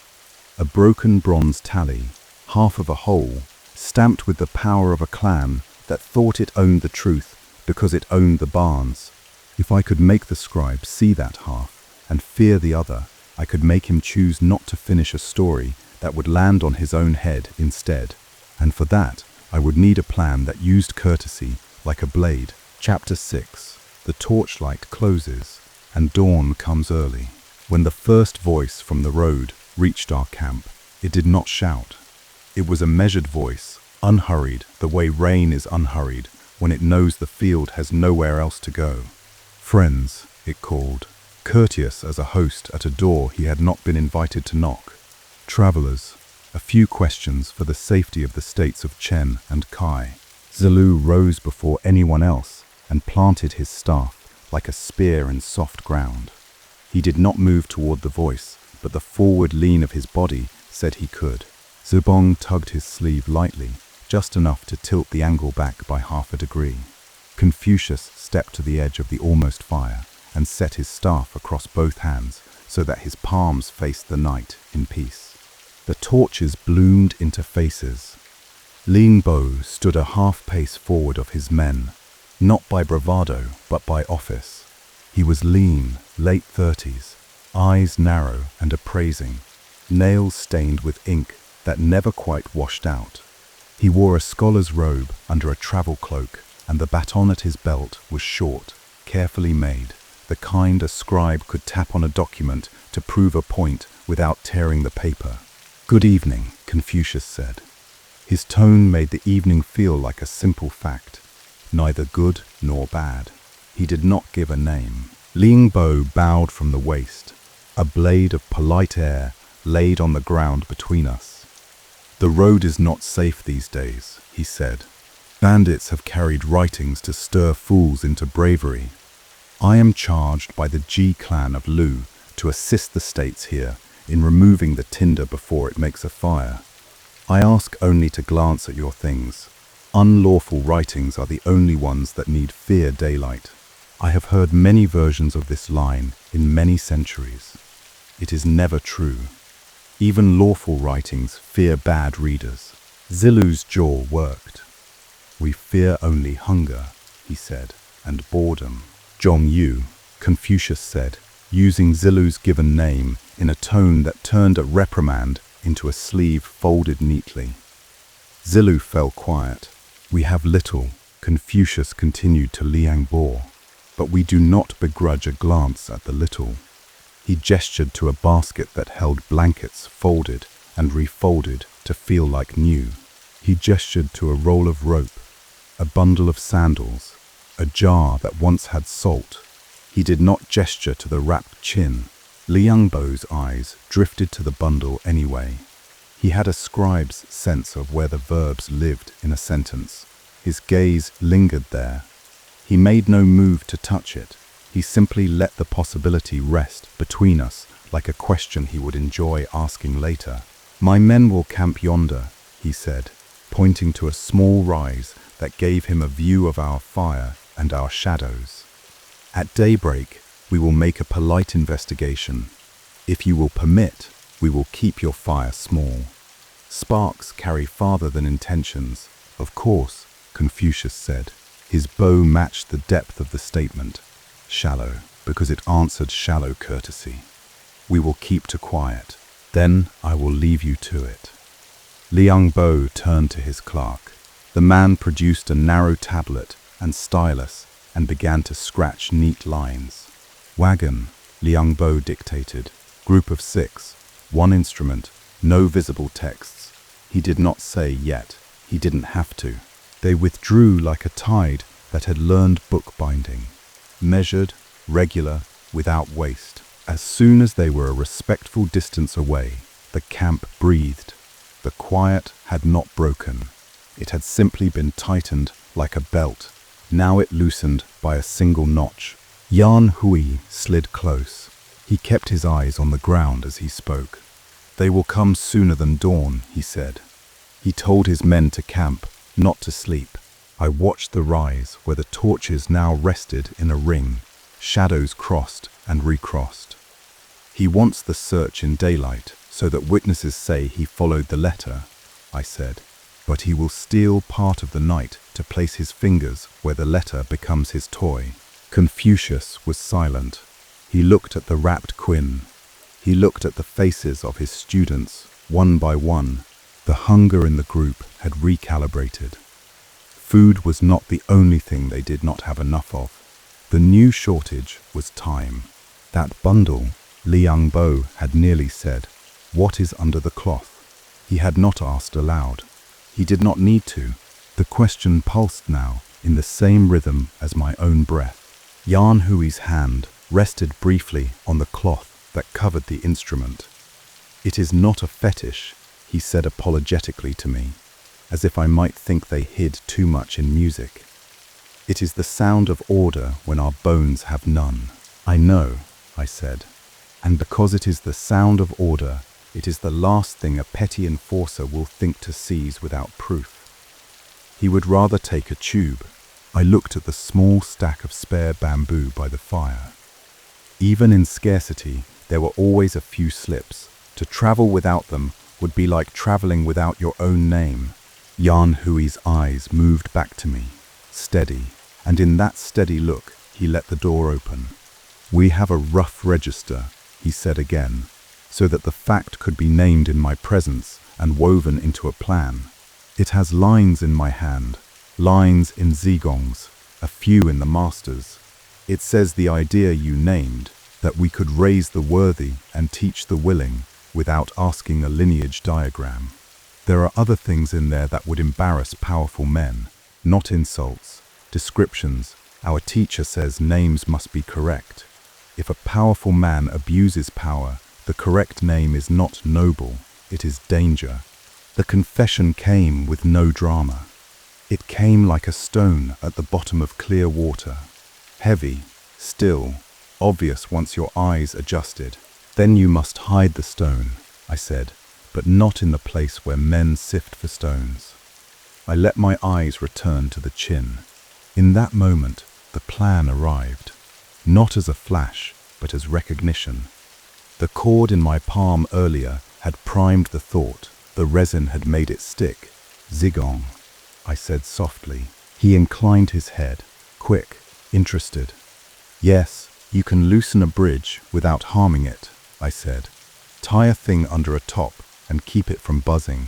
A broken bronze tally, half of a hole, stamped with the power of a clan that thought it owned the truth because it owned the barns. If I could make the scribe see that half and fear the other, I could make him choose not to finish a story that would land on his own head instead. And for that, I would need a plan that used courtesy like a blade. Chapter 6. The torchlight closes, and dawn comes early. When the first voice from the road reached our camp, it did not shout. It was a measured voice, unhurried the way rain is unhurried when it knows the field has nowhere else to go. "Friends," it called, courteous as a host at a door he had not been invited to knock. "Travelers, a few questions for the safety of the states of Chen and Cai." Zelu rose before anyone else and planted his staff like a spear in soft ground. He did not move toward the voice, but the forward lean of his body said he could. Zubong tugged his sleeve lightly, just enough to tilt the angle back by half a degree. Confucius stepped to the edge of the almost fire and set his staff across both hands so that his palms faced the night in peace. The torches bloomed into faces. Ling Bo stood a half-pace forward of his men, not by bravado, but by office. He was lean, late 30s, eyes narrow and appraising, nails stained with ink that never quite washed out. He wore a scholar's robe under a travel cloak, and the baton at his belt was short, carefully made, the kind a scribe could tap on a document to prove a point without tearing the paper. "Good evening," Confucius said. His tone made the evening feel like a simple fact, neither good nor bad. He did not give a name. Ling Bo bowed from the waist, a blade of polite air laid on the ground between us. "The road is not safe these days," he said. "Bandits have carried writings to stir fools into bravery. I am charged by the Ji clan of Lu to assist the states here in removing the tinder before it makes a fire. I ask only to glance at your things. Unlawful writings are the only ones that need fear daylight." I have heard many versions of this line in many centuries. It is never true. Even lawful writings fear bad readers. Zilu's jaw worked. "We fear only hunger," he said, "and boredom." "Zhong Yu," Confucius said, using Zilu's given name in a tone that turned a reprimand into a sleeve folded neatly. Zilu fell quiet. "We have little," Confucius continued to Liang Bo, "but we do not begrudge a glance at the little." He gestured to a basket that held blankets folded and refolded to feel like new. He gestured to a roll of rope, a bundle of sandals, a jar that once had salt. He did not gesture to the wrapped chin. Liang Bo's eyes drifted to the bundle anyway. He had a scribe's sense of where the verbs lived in a sentence. His gaze lingered there. He made no move to touch it. He simply let the possibility rest between us like a question he would enjoy asking later. "My men will camp yonder," he said, pointing to a small rise that gave him a view of our fire and our shadows. "At daybreak, we will make a polite investigation. If you will permit, we will keep your fire small. Sparks carry farther than intentions, of course," Confucius said. His bow matched the depth of the statement. Shallow, because it answered shallow courtesy. "We will keep to quiet. Then I will leave you to it." Liang Bo turned to his clerk. The man produced a narrow tablet and stylus and began to scratch neat lines. "Wagon," Liang Bo dictated. "Group of 6. 1 instrument. No visible texts." He did not say yet. He didn't have to. They withdrew like a tide that had learned bookbinding. Measured, regular, without waste. As soon as they were a respectful distance away, the camp breathed. The quiet had not broken. It had simply been tightened like a belt. Now it loosened by a single notch. Yan Hui slid close. He kept his eyes on the ground as he spoke. "They will come sooner than dawn," he said. He told his men to camp, not to sleep. I watched the rise where the torches now rested in a ring. Shadows crossed and recrossed. He wants the search in daylight so that witnesses say he followed the letter, I said. But he will steal part of the night to place his fingers where the letter becomes his toy. Confucius was silent. He looked at the rapt Quinn. He looked at the faces of his students, one by one. The hunger in the group had recalibrated. Food was not the only thing they did not have enough of. The new shortage was time. That bundle, Liang Bo had nearly said, "What is under the cloth?" He had not asked aloud. He did not need to. The question pulsed now in the same rhythm as my own breath. Yan Hui's hand rested briefly on the cloth that covered the instrument. "It is not a fetish," he said apologetically to me, as if I might think they hid too much in music. "It is the sound of order when our bones have none." "I know," I said, "and because it is the sound of order, it is the last thing a petty enforcer will think to seize without proof. He would rather take a tube." I looked at the small stack of spare bamboo by the fire. Even in scarcity, there were always a few slips. To travel without them would be like traveling without your own name. Yan Hui's eyes moved back to me, steady, and in that steady look, he let the door open. "We have a rough register," he said again, so that the fact could be named in my presence and woven into a plan. "It has lines in my hand, lines in Zigongs, a few in the Masters. It says the idea you named, that we could raise the worthy and teach the willing without asking a lineage diagram. There are other things in there that would embarrass powerful men, not insults, descriptions. Our teacher says names must be correct. If a powerful man abuses power, the correct name is not noble, it is danger." The confession came with no drama. It came like a stone at the bottom of clear water. Heavy, still, obvious once your eyes adjusted. "Then you must hide the stone," I said, "but not in the place where men sift for stones." I let my eyes return to the chin. In that moment, the plan arrived. Not as a flash, but as recognition. The cord in my palm earlier had primed the thought. The resin had made it stick. "Zigong," I said softly. He inclined his head, quick, interested. "Yes, you can loosen a bridge without harming it," I said. "Tie a thing under a top and keep it from buzzing."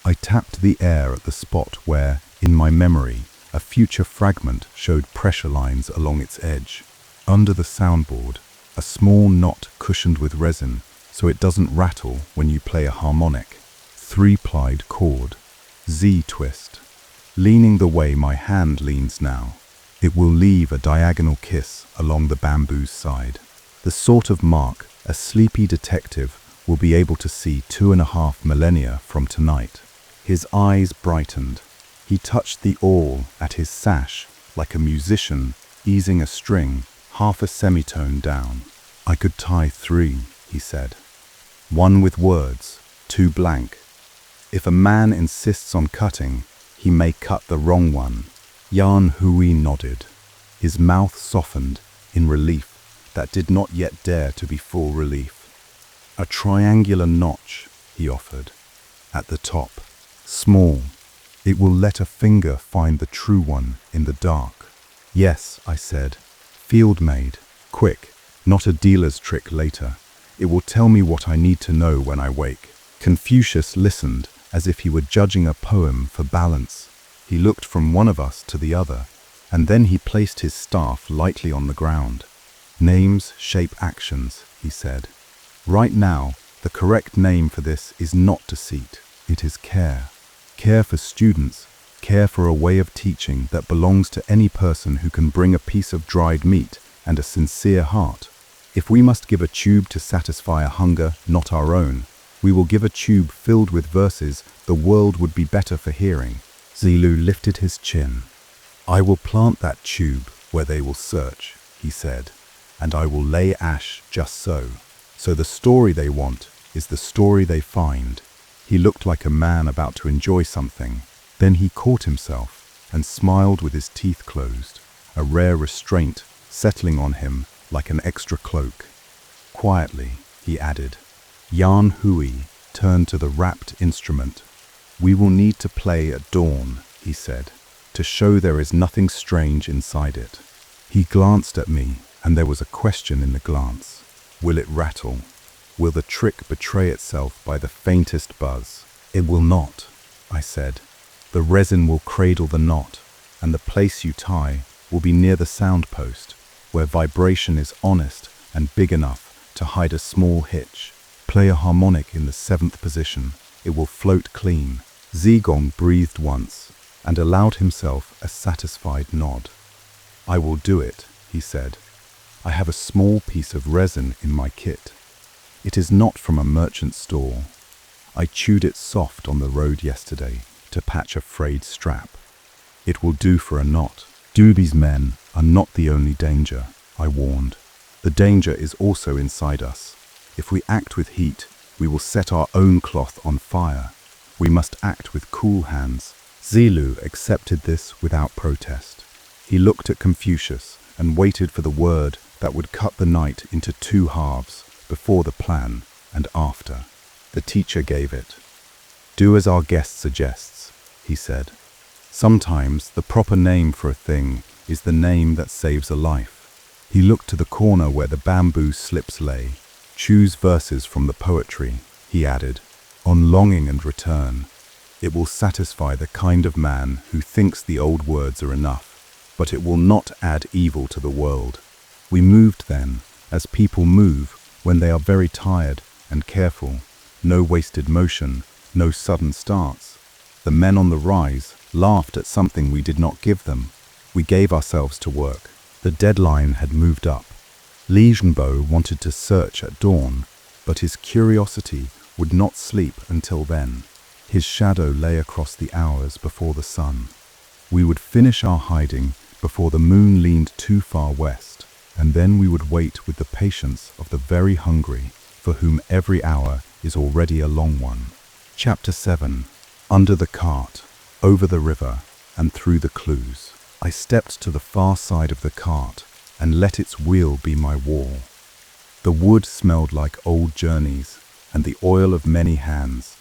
I tapped the air at the spot where, in my memory, a future fragment showed pressure lines along its edge. Under the soundboard, a small knot cushioned with resin so it doesn't rattle when you play a harmonic. 3-plied cord. Z-twist. Leaning the way my hand leans now, it will leave a diagonal kiss along the bamboo's side. The sort of mark a sleepy detective will be able to see 2.5 millennia from tonight. His eyes brightened. He touched the awl at his sash like a musician easing a string half a semitone down. "I could tie 3, he said. "1 with words, 2 blank. If a man insists on cutting, he may cut the wrong one." Yan Hui nodded. His mouth softened in relief that did not yet dare to be full relief. "A triangular notch," he offered, "at the top. Small. It will let a finger find the true one in the dark." "Yes," I said. "Field made. Quick. Not a dealer's trick later. It will tell me what I need to know when I wake." Confucius listened as if he were judging a poem for balance. He looked from one of us to the other, and then he placed his staff lightly on the ground. "Names shape actions," he said. "Right now, the correct name for this is not deceit. It is care. Care for students, care for a way of teaching that belongs to any person who can bring a piece of dried meat and a sincere heart. If we must give a tube to satisfy a hunger not our own, we will give a tube filled with verses the world would be better for hearing." Zilu lifted his chin. "I will plant that tube where they will search," he said, "and I will lay ash just so. So the story they want is the story they find." He looked like a man about to enjoy something. Then he caught himself and smiled with his teeth closed, a rare restraint settling on him like an extra cloak. Quietly, he added. Yan Hui turned to the wrapped instrument. We will need to play at dawn, he said, to show there is nothing strange inside it. He glanced at me, and there was a question in the glance. Will it rattle? Will the trick betray itself by the faintest buzz? It will not, I said. The resin will cradle the knot, and the place you tie will be near the sound post, where vibration is honest and big enough to hide a small hitch. Play a harmonic in the 7th position. It will float clean. Zigong breathed once and allowed himself a satisfied nod. I will do it, he said. I have a small piece of resin in my kit. It is not from a merchant store. I chewed it soft on the road yesterday to patch a frayed strap. It will do for a knot. Doobie's men are not the only danger, I warned. The danger is also inside us. If we act with heat, we will set our own cloth on fire. We must act with cool hands. Zilu accepted this without protest. He looked at Confucius and waited for the word that would cut the night into 2 halves, before the plan and after. The teacher gave it. Do as our guest suggests, he said. Sometimes the proper name for a thing is the name that saves a life. He looked to the corner where the bamboo slips lay. Choose verses from the poetry, he added, on longing and return. It will satisfy the kind of man who thinks the old words are enough, but it will not add evil to the world. We moved then, as people move when they are very tired and careful. No wasted motion, no sudden starts. The men on the rise laughed at something we did not give them. We gave ourselves to work. The deadline had moved up. Li Zhenbo wanted to search at dawn, but his curiosity would not sleep until then. His shadow lay across the hours before the sun. We would finish our hiding before the moon leaned too far west, and then we would wait with the patience of the very hungry, for whom every hour is already a long one. Chapter 7. Under the cart, over the river, and through the clues. I stepped to the far side of the cart and let its wheel be my wall. The wood smelled like old journeys and the oil of many hands.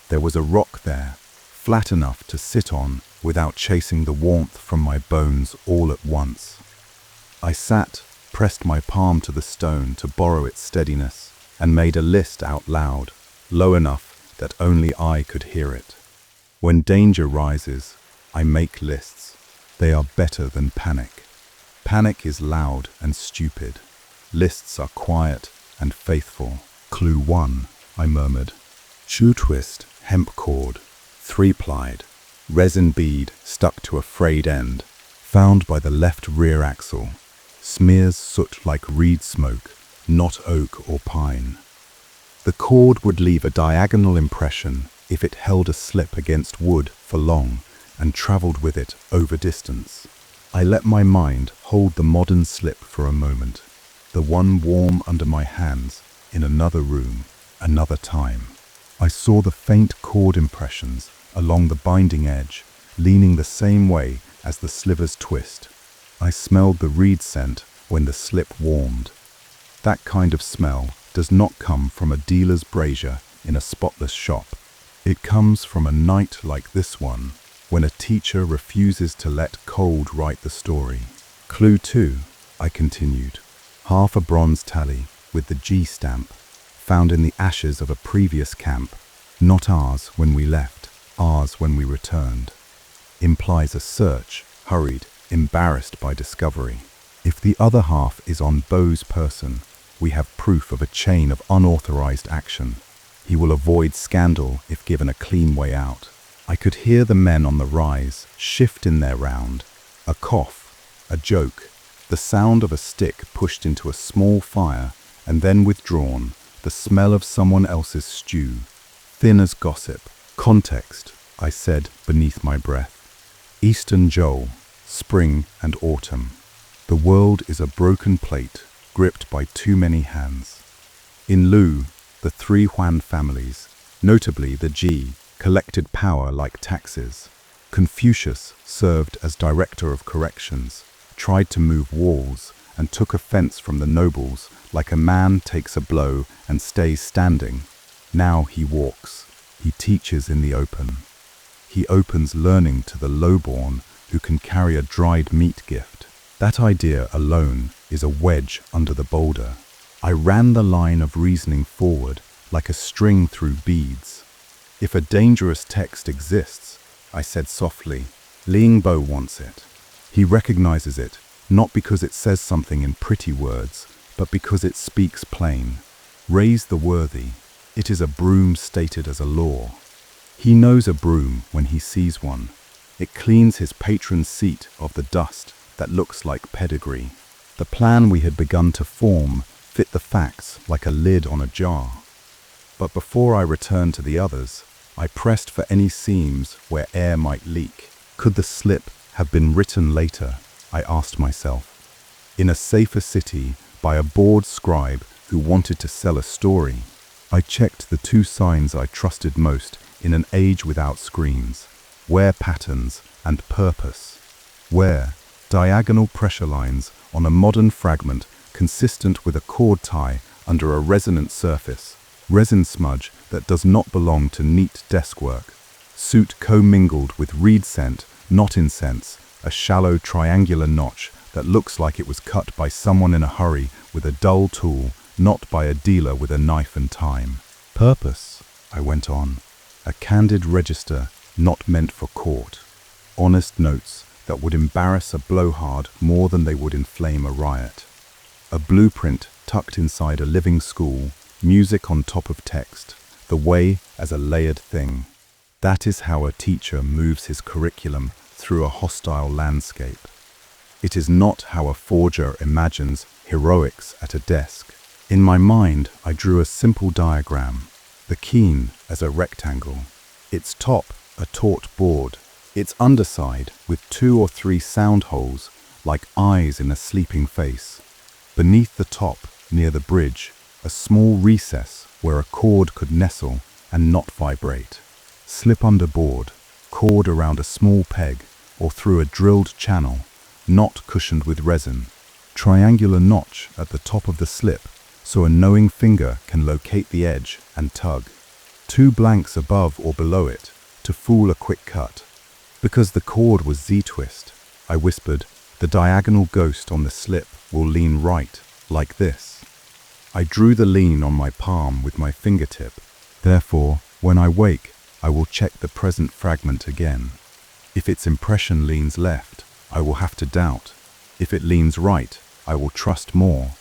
There was a rock there, flat enough to sit on without chasing the warmth from my bones all at once. I sat, pressed my palm to the stone to borrow its steadiness, and made a list out loud, low enough that only I could hear it. When danger rises, I make lists. They are better than panic. Panic is loud and stupid. Lists are quiet and faithful. Clue 1, I murmured. Shoe twist, hemp cord, 3-plied, resin bead stuck to a frayed end, found by the left rear axle. Smears soot like reed smoke, not oak or pine. The cord would leave a diagonal impression if it held a slip against wood for long and traveled with it over distance. I let my mind hold the modern slip for a moment, the one warm under my hands in another room, another time. I saw the faint cord impressions along the binding edge, leaning the same way as the slivers twist. I smelled the reed scent when the slip warmed. That kind of smell does not come from a dealer's brazier in a spotless shop. It comes from a night like this one, when a teacher refuses to let cold write the story. Clue 2, I continued. Half a bronze tally with the G stamp, found in the ashes of a previous camp. Not ours when we left, ours when we returned. Implies a search, hurried, embarrassed by discovery. If the other half is on Beau's person, we have proof of a chain of unauthorized action. He will avoid scandal if given a clean way out. I could hear the men on the rise shift in their round. A cough, a joke, the sound of a stick pushed into a small fire and then withdrawn, the smell of someone else's stew. Thin as gossip. Context, I said beneath my breath. Eastern Joel, spring and autumn. The world is a broken plate, gripped by too many hands. In Lu, the 3 Huan families, notably the Ji, collected power like taxes. Confucius served as director of corrections, tried to move walls, and took offense from the nobles, like a man takes a blow and stays standing. Now he walks. He teaches in the open. He opens learning to the lowborn who can carry a dried meat gift. That idea alone is a wedge under the boulder. I ran the line of reasoning forward like a string through beads. If a dangerous text exists, I said softly, Lingbo wants it. He recognizes it, not because it says something in pretty words, but because it speaks plain. Raise the worthy. It is a broom stated as a law. He knows a broom when he sees one. It cleans his patron's seat of the dust that looks like pedigree. The plan we had begun to form fit the facts like a lid on a jar. But before I returned to the others, I pressed for any seams where air might leak. Could the slip have been written later? I asked myself. In a safer city, by a bored scribe who wanted to sell a story. I checked the two signs I trusted most in an age without screens. Wear patterns and purpose. Wear diagonal pressure lines on a modern fragment consistent with a cord tie under a resonant surface. Resin smudge that does not belong to neat desk work. Soot commingled with reed scent, not incense, a shallow triangular notch that looks like it was cut by someone in a hurry with a dull tool, not by a dealer with a knife and time. Purpose, I went on. A candid register not meant for court. Honest notes that would embarrass a blowhard more than they would inflame a riot. A blueprint tucked inside a living school, music on top of text, the way as a layered thing. That is how a teacher moves his curriculum through a hostile landscape. It is not how a forger imagines heroics at a desk. In my mind, I drew a simple diagram. The queen as a rectangle, its top a taut board, its underside with 2 or 3 sound holes like eyes in a sleeping face. Beneath the top, near the bridge, a small recess where a cord could nestle and not vibrate. Slip under board, cord around a small peg or through a drilled channel, not cushioned with resin. Triangular notch at the top of the slip so a knowing finger can locate the edge and tug. 2 blanks above or below it to fool a quick cut. Because the cord was Z-twist, I whispered, the diagonal ghost on the slip will lean right, like this. I drew the lean on my palm with my fingertip. Therefore, when I wake, I will check the present fragment again. If its impression leans left, I will have to doubt. If it leans right, I will trust more.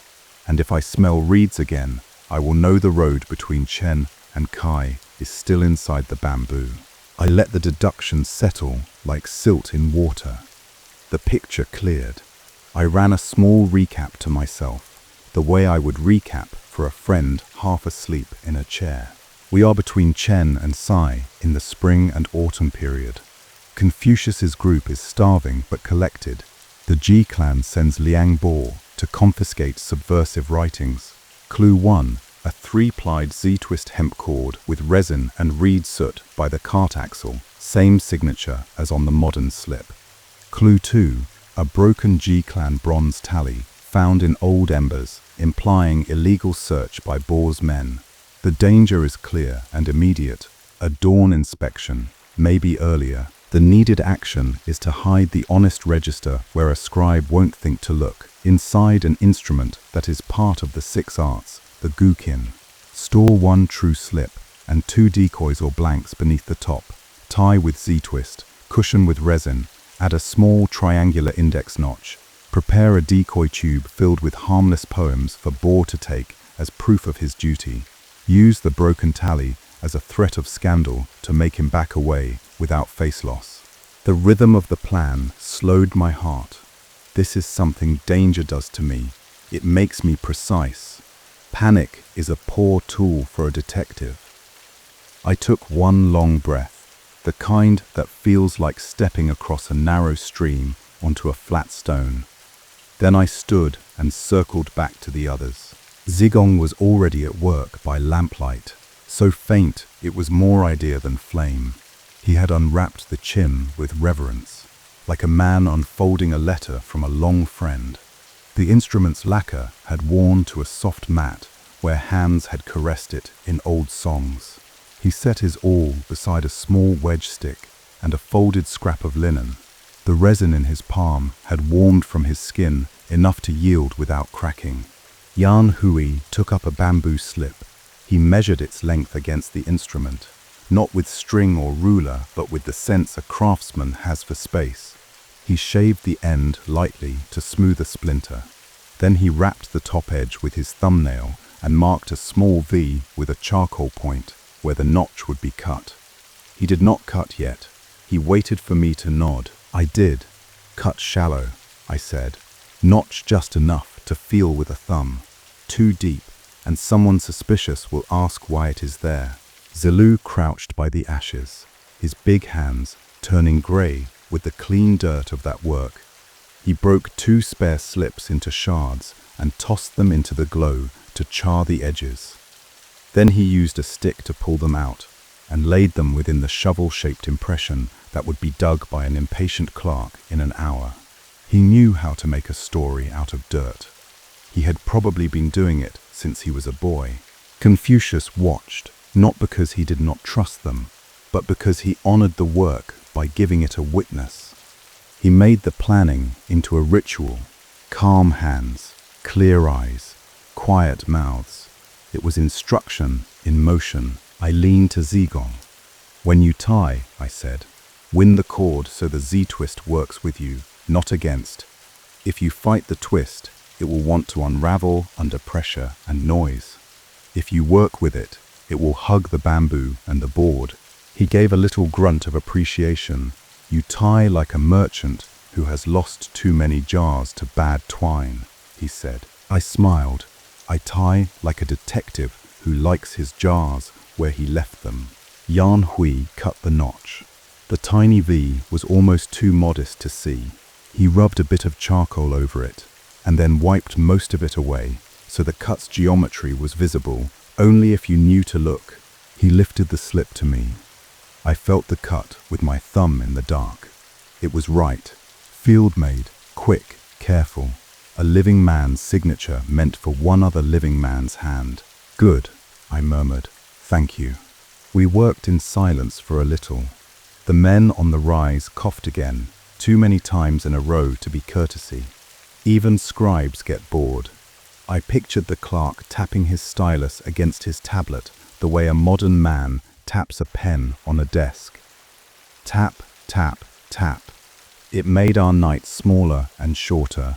And if I smell reeds again, I will know the road between Chen and Cai is still inside the bamboo. I let the deduction settle like silt in water. The picture cleared. I ran a small recap to myself, the way I would recap for a friend half asleep in a chair. We are between Chen and Cai in the spring and autumn period. Confucius's group is starving but collected. The Ji clan sends Liang Bo to confiscate subversive writings. Clue 1. A 3-plied Z-twist hemp cord with resin and reed soot by the cart axle, same signature as on the modern slip. Clue 2. A broken Ji clan bronze tally found in old embers, implying illegal search by Bo's men. The danger is clear and immediate. A dawn inspection, maybe earlier. The needed action is to hide the honest register where a scribe won't think to look, inside an instrument that is part of the 6 arts, the guqin. Store 1 true slip and 2 decoys or blanks beneath the top. Tie with Z-twist, cushion with resin, add a small triangular index notch. Prepare a decoy tube filled with harmless poems for Bo to take as proof of his duty. Use the broken tally as a threat of scandal to make him back away without face loss. The rhythm of the plan slowed my heart. This is something danger does to me. It makes me precise. Panic is a poor tool for a detective. I took one long breath, the kind that feels like stepping across a narrow stream onto a flat stone. Then I stood and circled back to the others. Zigong was already at work by lamplight, so faint it was more idea than flame. He had unwrapped the chim with reverence. like a man unfolding a letter from a long friend. The instrument's lacquer had worn to a soft mat where hands had caressed it in old songs. He set his awl beside a small wedge stick and a folded scrap of linen. The resin in his palm had warmed from his skin enough to yield without cracking. Yan Hui took up a bamboo slip. He measured its length against the instrument, not with string or ruler, but with the sense a craftsman has for space. He shaved the end lightly to smooth a splinter. Then he wrapped the top edge with his thumbnail and marked a small V with a charcoal point where the notch would be cut. He did not cut yet. He waited for me to nod. I did. Cut shallow, I said. Notch just enough to feel with a thumb. Too deep, and someone suspicious will ask why it is there. Zilu crouched by the ashes, his big hands turning grey with the clean dirt of that work. He broke 2 spare slips into shards and tossed them into the glow to char the edges. Then he used a stick to pull them out and laid them within the shovel-shaped impression that would be dug by an impatient clerk in an hour. He knew how to make a story out of dirt. He had probably been doing it since he was a boy. Confucius watched, not because he did not trust them, but because he honored the work by giving it a witness. He made the planning into a ritual. Calm hands, clear eyes, quiet mouths. It was instruction in motion. I leaned to Zigong. When you tie, I said, win the cord so the Z-twist works with you, not against. If you fight the twist, it will want to unravel under pressure and noise. If you work with it, it will hug the bamboo and the board. He gave a little grunt of appreciation. You tie like a merchant who has lost too many jars to bad twine, he said. I smiled. I tie like a detective who likes his jars where he left them. Yan Hui cut the notch. The tiny V was almost too modest to see. He rubbed a bit of charcoal over it, and then wiped most of it away, so the cut's geometry was visible only if you knew to look. He lifted the slip to me. I felt the cut with my thumb in the dark. It was right. Field-made, quick, careful. A living man's signature meant for one other living man's hand. Good, I murmured. Thank you. We worked in silence for a little. The men on the rise coughed again, too many times in a row to be courtesy. Even scribes get bored. I pictured the clerk tapping his stylus against his tablet the way a modern man taps a pen on a desk. Tap, tap, tap. It made our night smaller and shorter.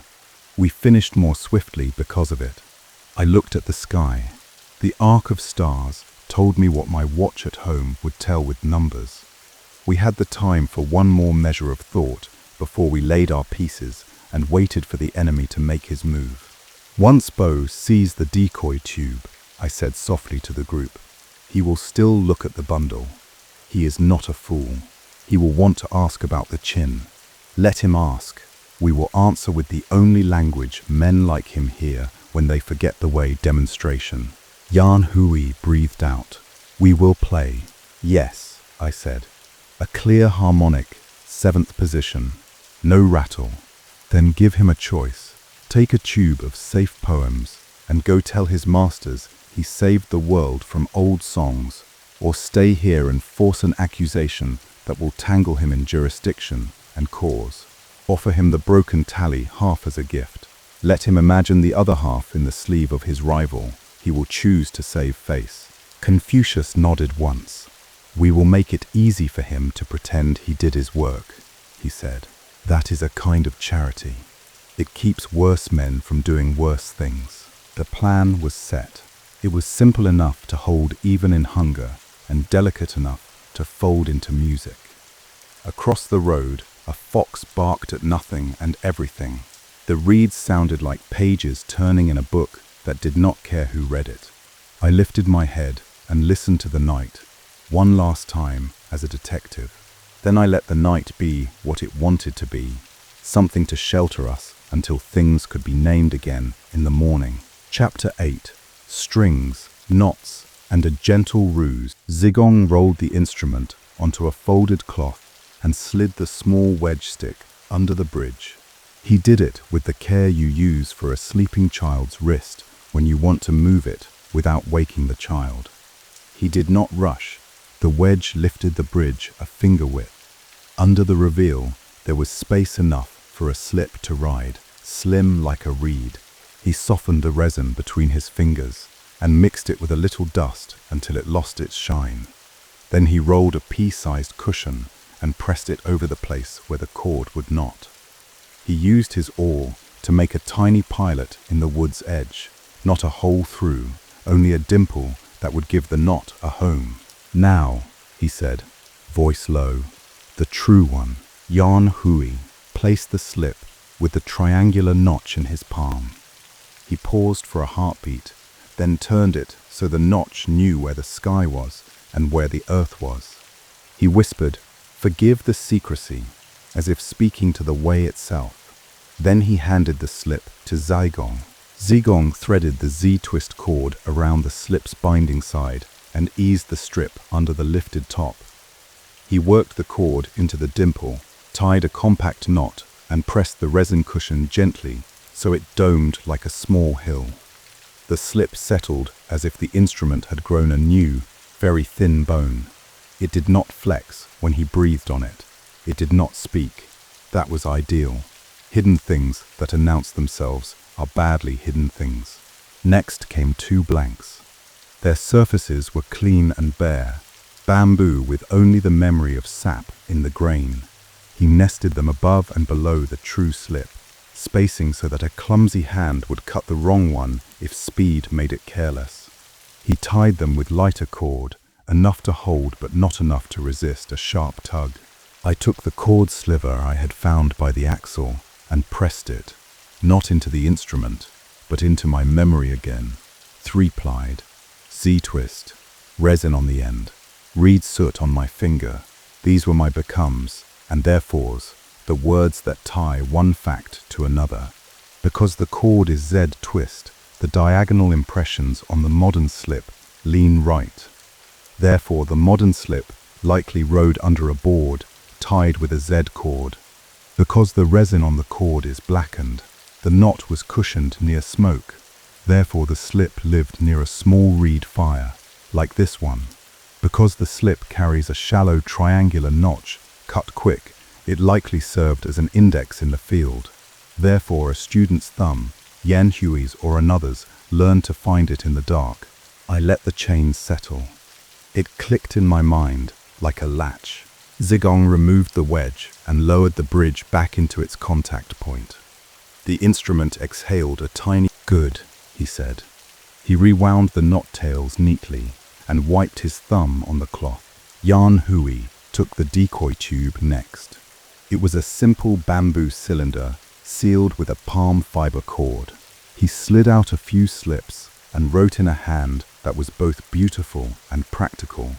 We finished more swiftly because of it. I looked at the sky. The arc of stars told me what my watch at home would tell with numbers. We had the time for one more measure of thought before we laid our pieces and waited for the enemy to make his move. Once Bo sees the decoy tube, I said softly to the group, he will still look at the bundle. He is not a fool. He will want to ask about the chin. Let him ask. We will answer with the only language men like him hear when they forget the way demonstration. Yan Hui breathed out. We will play. Yes, I said. A clear harmonic, 7th position. No rattle. Then give him a choice. Take a tube of safe poems and go tell his masters he saved the world from old songs, or stay here and force an accusation that will tangle him in jurisdiction and cause. Offer him the broken tally half as a gift. Let him imagine the other half in the sleeve of his rival. He will choose to save face. Confucius nodded once. We will make it easy for him to pretend he did his work, he said. That is a kind of charity. It keeps worse men from doing worse things. The plan was set. It was simple enough to hold even in hunger and delicate enough to fold into music. Across the road, a fox barked at nothing and everything. The reeds sounded like pages turning in a book that did not care who read it. I lifted my head and listened to the night, one last time as a detective. Then I let the night be what it wanted to be, something to shelter us until things could be named again in the morning. Chapter 8. Strings, knots, and a gentle ruse. Zigong rolled the instrument onto a folded cloth and slid the small wedge stick under the bridge. He did it with the care you use for a sleeping child's wrist when you want to move it without waking the child. He did not rush. The wedge lifted the bridge a finger width. Under the reveal, there was space enough for a slip to ride, slim like a reed. He softened the resin between his fingers and mixed it with a little dust until it lost its shine. Then he rolled a pea-sized cushion and pressed it over the place where the cord would not. He used his oar to make a tiny pilot in the wood's edge, not a hole through, only a dimple that would give the knot a home. "Now," he said, voice low, "the true one." Yan Hui placed the slip with the triangular notch in his palm. He paused for a heartbeat, then turned it so the notch knew where the sky was and where the earth was. He whispered, "Forgive the secrecy," as if speaking to the way itself. Then he handed the slip to Zigong. Zigong threaded the Z-twist cord around the slip's binding side and eased the strip under the lifted top. He worked the cord into the dimple, tied a compact knot, and pressed the resin cushion gently so it domed like a small hill. The slip settled as if the instrument had grown a new, very thin bone. It did not flex when he breathed on it. It did not speak. That was ideal. Hidden things that announce themselves are badly hidden things. Next came two blanks. Their surfaces were clean and bare, bamboo with only the memory of sap in the grain. He nested them above and below the true slip, spacing so that a clumsy hand would cut the wrong one if speed made it careless. He tied them with lighter cord, enough to hold but not enough to resist a sharp tug. I took the cord sliver I had found by the axle and pressed it, not into the instrument, but into my memory again. Three-plied, Z-twist, resin on the end, reed soot on my finger. These were my becomes, and therefores, the words that tie one fact to another. Because the cord is Z-twist, the diagonal impressions on the modern slip lean right. Therefore, the modern slip likely rode under a board tied with a Z cord. Because the resin on the cord is blackened, the knot was cushioned near smoke. Therefore, the slip lived near a small reed fire, like this one. Because the slip carries a shallow triangular notch, cut quick, it likely served as an index in the field. Therefore, a student's thumb, Yan Hui's or another's, learned to find it in the dark. I let the chains settle. It clicked in my mind like a latch. Zigong removed the wedge and lowered the bridge back into its contact point. The instrument exhaled a tiny "good," he said. He rewound the knot tails neatly and wiped his thumb on the cloth. Yan Hui took the decoy tube next. It was a simple bamboo cylinder sealed with a palm fiber cord. He slid out a few slips and wrote in a hand that was both beautiful and practical.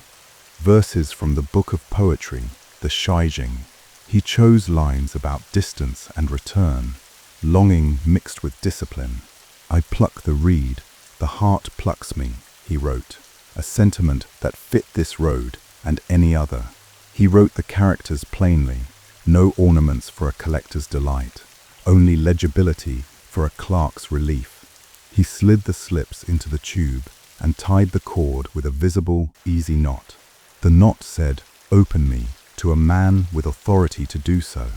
Verses from the book of poetry, the Shaijing. He chose lines about distance and return, longing mixed with discipline. I pluck the reed, the heart plucks me, he wrote, a sentiment that fit this road and any other. He wrote the characters plainly, no ornaments for a collector's delight, only legibility for a clerk's relief. He slid the slips into the tube and tied the cord with a visible, easy knot. The knot said, "Open me," to a man with authority to do so.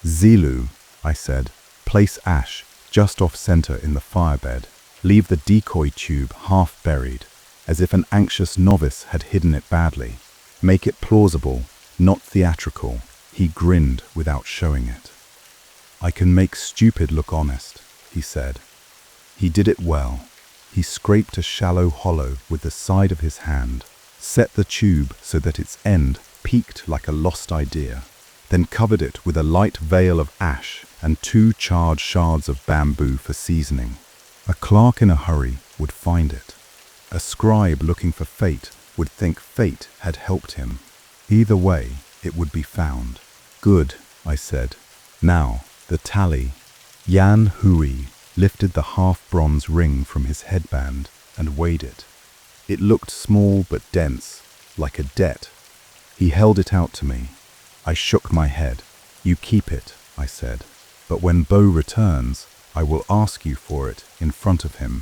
"Zilu," I said, "place ash just off center in the firebed. Leave the decoy tube half buried, as if an anxious novice had hidden it badly. Make it plausible, not theatrical." He grinned without showing it. "I can make stupid look honest," he said. He did it well. He scraped a shallow hollow with the side of his hand, set the tube so that its end peaked like a lost idea, then covered it with a light veil of ash and 2 charred shards of bamboo for seasoning. A clerk in a hurry would find it. A scribe looking for fate would think fate had helped him. Either way, it would be found. "Good," I said. "Now, the tally." Yan Hui lifted the half-bronze ring from his headband and weighed it. It looked small but dense, like a debt. He held it out to me. I shook my head. "You keep it," I said. But when Bo returns, I will ask you for it in front of him.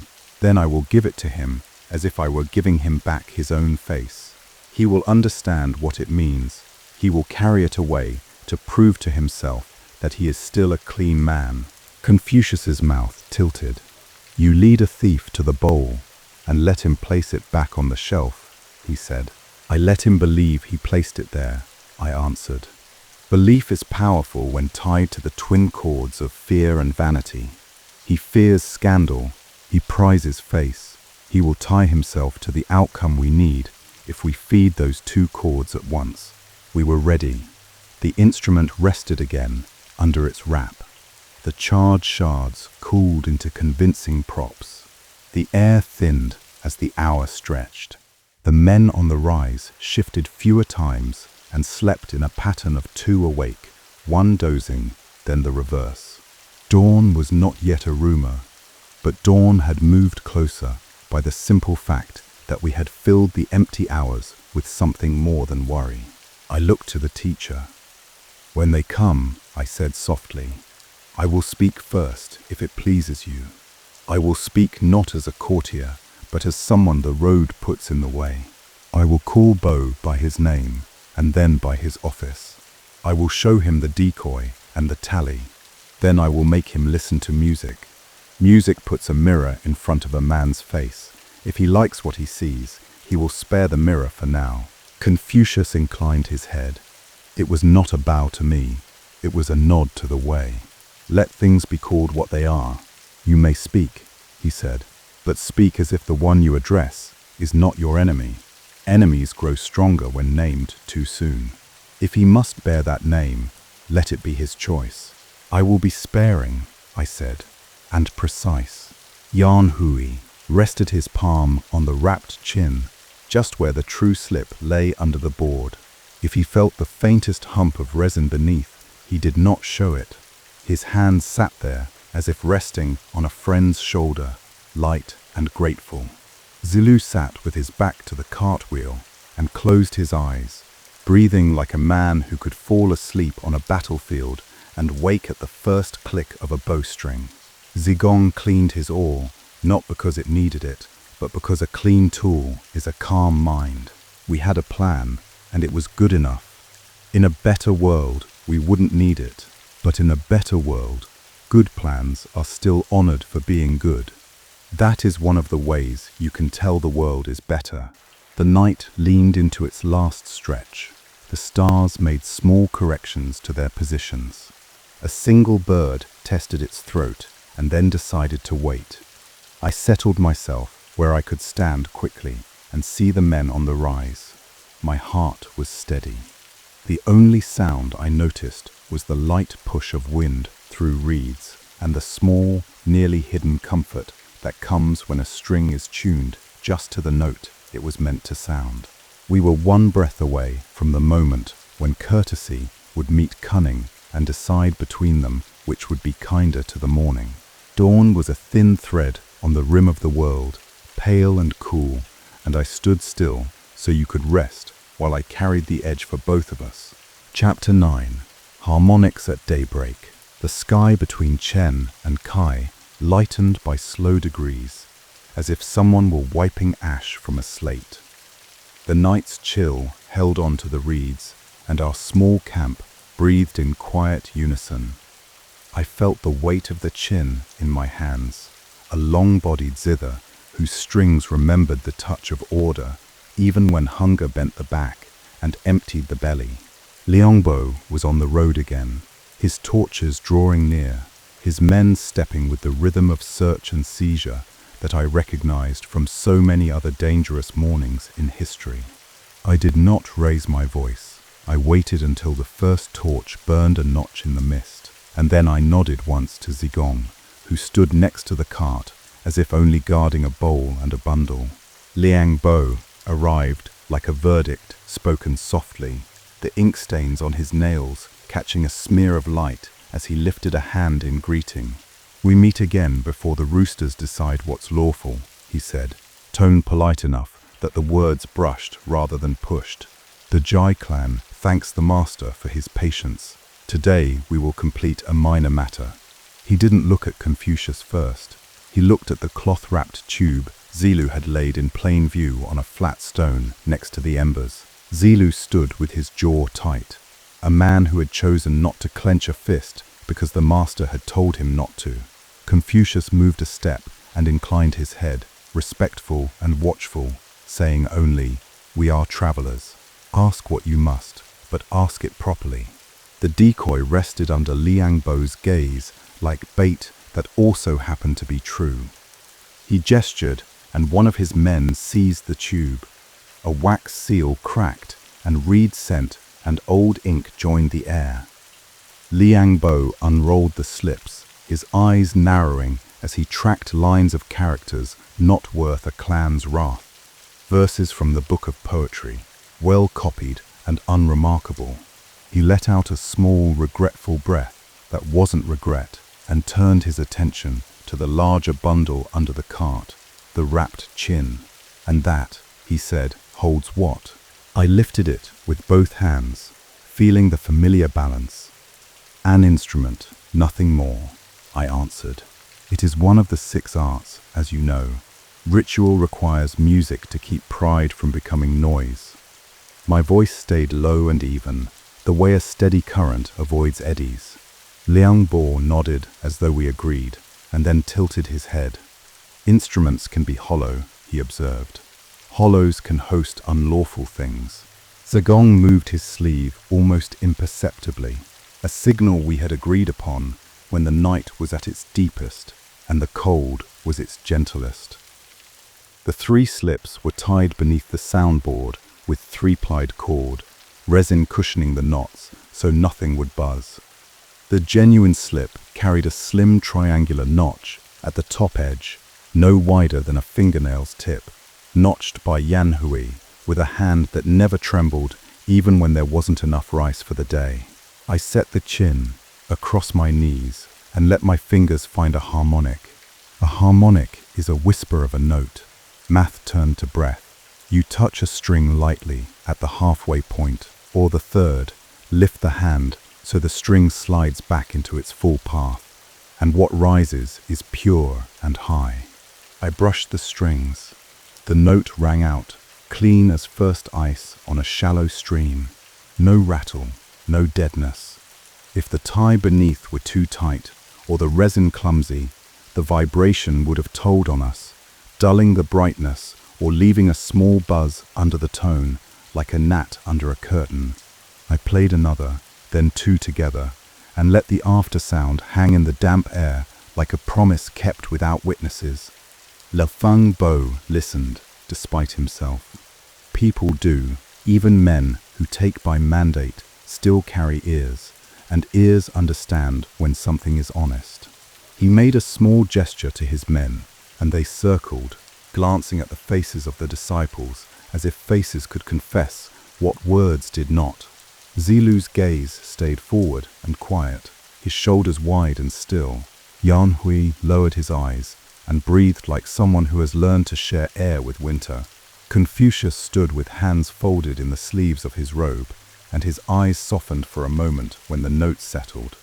Then I will give it to him as if I were giving him back his own face. He will understand what it means. He will carry it away to prove to himself that he is still a clean man. Confucius's mouth tilted. You lead a thief to the bowl and let him place it back on the shelf, he said. I let him believe he placed it there, I answered. Belief is powerful when tied to the twin cords of fear and vanity. He fears scandal. He prizes face. He will tie himself to the outcome we need if we feed those two cords at once. We were ready. The instrument rested again under its wrap. The charred shards cooled into convincing props. The air thinned as the hour stretched. The men on the rise shifted fewer times and slept in a pattern of two awake, one dozing, then the reverse. Dawn was not yet a rumor, but dawn had moved closer by the simple fact that we had filled the empty hours with something more than worry. I looked to the teacher. When they come, I said softly, I will speak first, if it pleases you. I will speak not as a courtier, but as someone the road puts in the way. I will call Bo by his name, and then by his office. I will show him the decoy and the tally. Then I will make him listen to music. Music puts a mirror in front of a man's face. If he likes what he sees, he will spare the mirror for now. Confucius inclined his head. It was not a bow to me. It was a nod to the way. Let things be called what they are. You may speak, he said, but speak as if the one you address is not your enemy. Enemies grow stronger when named too soon. If he must bear that name, let it be his choice. I will be sparing, I said, and precise. Yan Hui rested his palm on the wrapped chin, just where the true slip lay under the board. If he felt the faintest hump of resin beneath, he did not show it. His hands sat there as if resting on a friend's shoulder, light and grateful. Zilu sat with his back to the cartwheel and closed his eyes, breathing like a man who could fall asleep on a battlefield and wake at the first click of a bowstring. Zigong cleaned his oar, not because it needed it, but because a clean tool is a calm mind. We had a plan, and it was good enough. In a better world, we wouldn't need it. But in a better world, good plans are still honored for being good. That is one of the ways you can tell the world is better. The night leaned into its last stretch. The stars made small corrections to their positions. A single bird tested its throat and then decided to wait. I settled myself where I could stand quickly and see the men on the rise. My heart was steady. The only sound I noticed was the light push of wind through reeds and the small, nearly hidden comfort that comes when a string is tuned just to the note it was meant to sound. We were one breath away from the moment when courtesy would meet cunning and decide between them which would be kinder to the morning. Dawn was a thin thread on the rim of the world, pale and cool, and I stood still so you could rest while I carried the edge for both of us. Chapter 9. Harmonics at Daybreak. The sky between Chen and Cai lightened by slow degrees, as if someone were wiping ash from a slate. The night's chill held on to the reeds, and our small camp breathed in quiet unison. I felt the weight of the chin in my hands, a long-bodied zither whose strings remembered the touch of order even when hunger bent the back and emptied the belly. Liangbo was on the road again, his torches drawing near, his men stepping with the rhythm of search and seizure that I recognized from so many other dangerous mornings in history. I did not raise my voice. I waited until the first torch burned a notch in the mist, and then I nodded once to Zigong, who stood next to the cart as if only guarding a bowl and a bundle. Liang Bo arrived like a verdict spoken softly, the ink stains on his nails catching a smear of light as he lifted a hand in greeting. "We meet again before the roosters decide what's lawful," he said, tone polite enough that the words brushed rather than pushed. "The Jai clan thanks the master for his patience. Today we will complete a minor matter. He didn't look at Confucius first. He looked at the cloth-wrapped tube Zilu had laid in plain view on a flat stone next to the embers. Zilu stood with his jaw tight, a man who had chosen not to clench a fist because the master had told him not to. Confucius moved a step and inclined his head, respectful and watchful, saying only, "We are travelers. Ask what you must, but ask it properly." The decoy rested under Liang Bo's gaze like bait that also happened to be true. He gestured, and one of his men seized the tube. A wax seal cracked, and reed scent and old ink joined the air. Liang Bo unrolled the slips, his eyes narrowing as he tracked lines of characters not worth a clan's wrath. Verses from the book of poetry, well copied and unremarkable. He let out a small, regretful breath that wasn't regret and turned his attention to the larger bundle under the cart, the wrapped chin. "And that," he said, "holds what?" I lifted it with both hands, feeling the familiar balance. "An instrument, nothing more," I answered. "It is one of the 6 arts, as you know. Ritual requires music to keep pride from becoming noise." My voice stayed low and even, the way a steady current avoids eddies. Liang Bo nodded as though we agreed, and then tilted his head. "Instruments can be hollow," he observed. "Hollows can host unlawful things." Zagong moved his sleeve almost imperceptibly, a signal we had agreed upon when the night was at its deepest and the cold was its gentlest. The 3 slips were tied beneath the soundboard with 3-plied cord, resin cushioning the knots so nothing would buzz. The genuine slip carried a slim triangular notch at the top edge, no wider than a fingernail's tip, notched by Yan Hui with a hand that never trembled even when there wasn't enough rice for the day. I set the chin across my knees and let my fingers find a harmonic. A harmonic is a whisper of a note. Math turned to breath. You touch a string lightly at the halfway point, or the third, lift the hand so the string slides back into its full path, and what rises is pure and high. I brushed the strings. The note rang out, clean as first ice on a shallow stream. No rattle, no deadness. If the tie beneath were too tight, or the resin clumsy, the vibration would have told on us, dulling the brightness or leaving a small buzz under the tone, like a gnat under a curtain. I played another, then 2 together, and let the aftersound hang in the damp air like a promise kept without witnesses. Liang Bo listened, despite himself. People do, even men who take by mandate, still carry ears, and ears understand when something is honest. He made a small gesture to his men, and they circled, glancing at the faces of the disciples as if faces could confess what words did not. Zilu's gaze stayed forward and quiet, his shoulders wide and still. Yan Hui lowered his eyes and breathed like someone who has learned to share air with winter. Confucius stood with hands folded in the sleeves of his robe, and his eyes softened for a moment when the notes settled.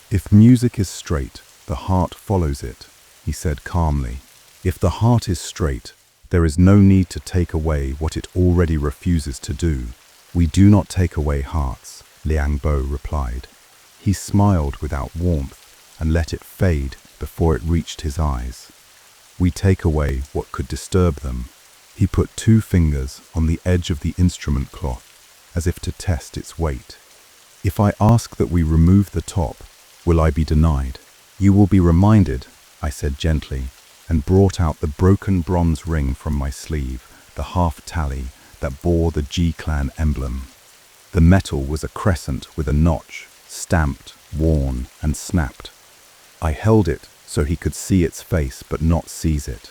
"If music is straight, the heart follows it," he said calmly. "If the heart is straight, there is no need to take away what it already refuses to do." "We do not take away hearts," Liang Bo replied. He smiled without warmth and let it fade before it reached his eyes. "We take away what could disturb them." He put 2 fingers on the edge of the instrument cloth, as if to test its weight. "If I ask that we remove the top, will I be denied?" "You will be reminded," I said gently, and brought out the broken bronze ring from my sleeve, the half tally that bore the G-clan emblem. The metal was a crescent with a notch, stamped, worn, and snapped. I held it so he could see its face but not seize it.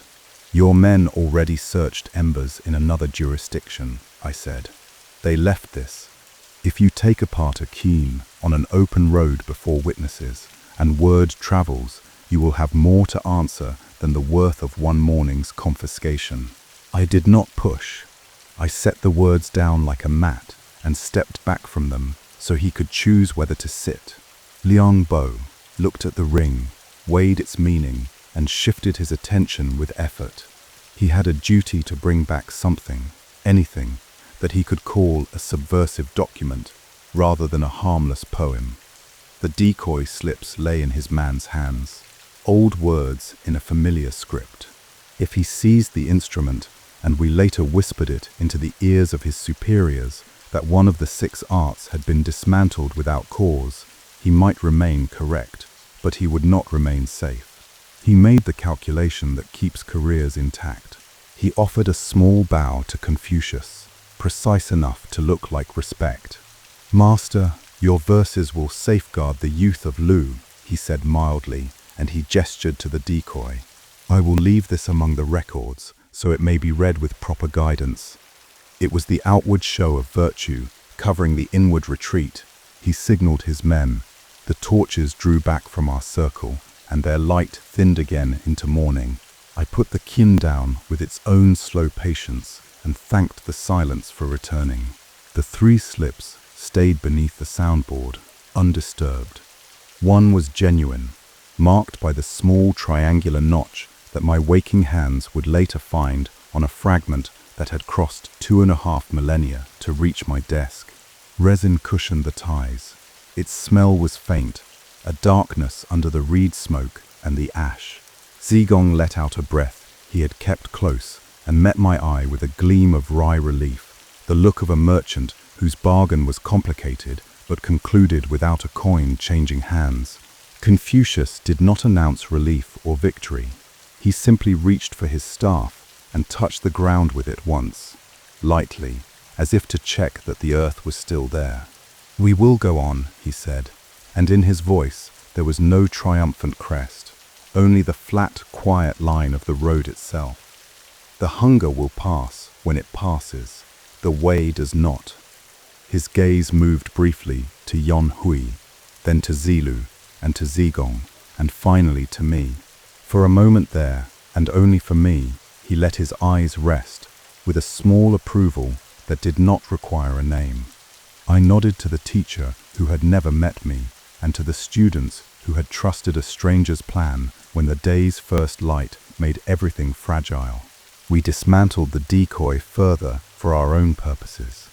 "Your men already searched embers in another jurisdiction," I said. "They left this. If you take apart a keen on an open road before witnesses, and word travels, you will have more to answer than the worth of one morning's confiscation." I did not push. I set the words down like a mat and stepped back from them so he could choose whether to sit. Liang Bo looked at the ring, weighed its meaning, and shifted his attention with effort. He had a duty to bring back something, anything, that he could call a subversive document, rather than a harmless poem. The decoy slips lay in his man's hands, old words in a familiar script. If he seized the instrument, and we later whispered it into the ears of his superiors that one of the 6 arts had been dismantled without cause, he might remain correct, but he would not remain safe. He made the calculation that keeps careers intact. He offered a small bow to Confucius, precise enough to look like respect. "Master, your verses will safeguard the youth of Lu," he said mildly, and he gestured to the decoy. "I will leave this among the records, so it may be read with proper guidance." It was the outward show of virtue, covering the inward retreat. He signaled his men. The torches drew back from our circle, and their light thinned again into morning. I put the kin down with its own slow patience, and thanked the silence for returning. The 3 slips stayed beneath the soundboard, undisturbed. One was genuine, marked by the small triangular notch that my waking hands would later find on a fragment that had crossed 2.5 millennia to reach my desk. Resin cushioned the ties. Its smell was faint, a darkness under the reed smoke and the ash. Zigong let out a breath he had kept close and met my eye with a gleam of wry relief, the look of a merchant whose bargain was complicated but concluded without a coin changing hands. Confucius did not announce relief or victory. He simply reached for his staff and touched the ground with it once, lightly, as if to check that the earth was still there. "We will go on," he said, and in his voice there was no triumphant crest, only the flat, quiet line of the road itself. "The hunger will pass when it passes, the way does not." His gaze moved briefly to Yan Hui, then to Zilu, and to Zigong, and finally to me. For a moment there, and only for me, he let his eyes rest, with a small approval that did not require a name. I nodded to the teacher who had never met me, and to the students who had trusted a stranger's plan when the day's first light made everything fragile. We dismantled the decoy further for our own purposes.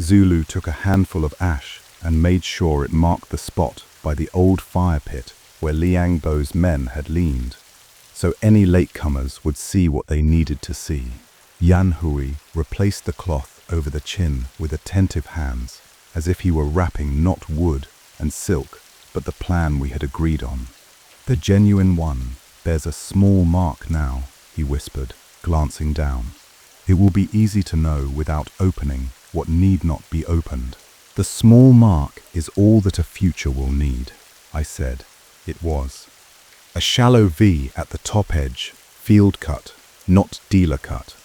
Zulu took a handful of ash and made sure it marked the spot by the old fire pit where Liang Bo's men had leaned, so any latecomers would see what they needed to see. Yan Hui replaced the cloth over the chin with attentive hands, as if he were wrapping not wood and silk, but the plan we had agreed on. "The genuine one bears a small mark now," he whispered, glancing down. "It will be easy to know without opening what need not be opened." "The small mark is all that a future will need," I said. It was. A shallow V at the top edge, field cut, not dealer cut.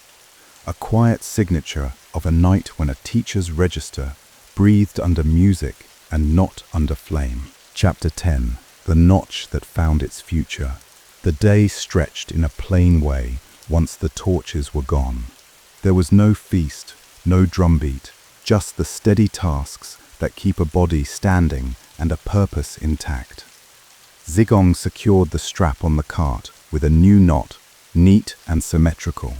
A quiet signature of a night when a teacher's register breathed under music and not under flame. Chapter 10. The notch that found its future. The day stretched in a plain way once the torches were gone. There was no feast, no drumbeat, just the steady tasks that keep a body standing and a purpose intact. Zigong secured the strap on the cart with a new knot, neat and symmetrical.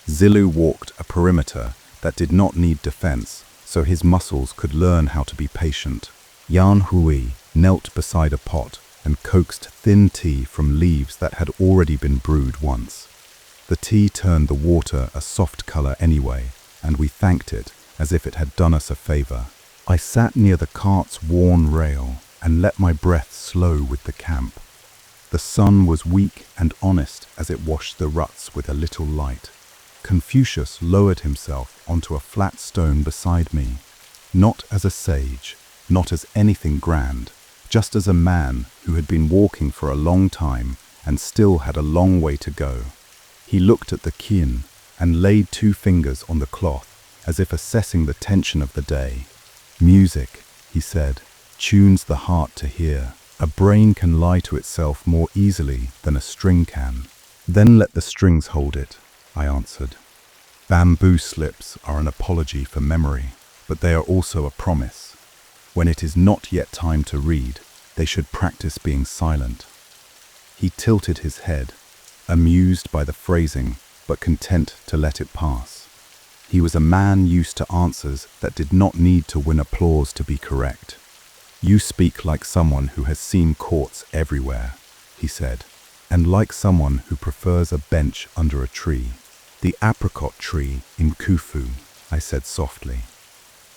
Zilu walked a perimeter that did not need defense, so his muscles could learn how to be patient. Yan Hui knelt beside a pot and coaxed thin tea from leaves that had already been brewed once. The tea turned the water a soft color anyway, and we thanked it as if it had done us a favor. I sat near the cart's worn rail and let my breath slow with the camp. The sun was weak and honest as it washed the ruts with a little light. Confucius lowered himself onto a flat stone beside me, not as a sage, not as anything grand, just as a man who had been walking for a long time and still had a long way to go. He looked at the kin and laid 2 fingers on the cloth, as if assessing the tension of the day. "Music," he said, "tunes the heart to hear. A brain can lie to itself more easily than a string can." "Then let the strings hold it," I answered. Bamboo slips are an apology for memory, but they are also a promise. When it is not yet time to read, They should practice being silent. He tilted his head, amused by the phrasing, but content to let it pass. He was a man used to answers that did not need to win applause to be correct. "You speak like someone who has seen courts everywhere," he said, "and like someone who prefers a bench under a tree." "The apricot tree in Qufu," I said softly.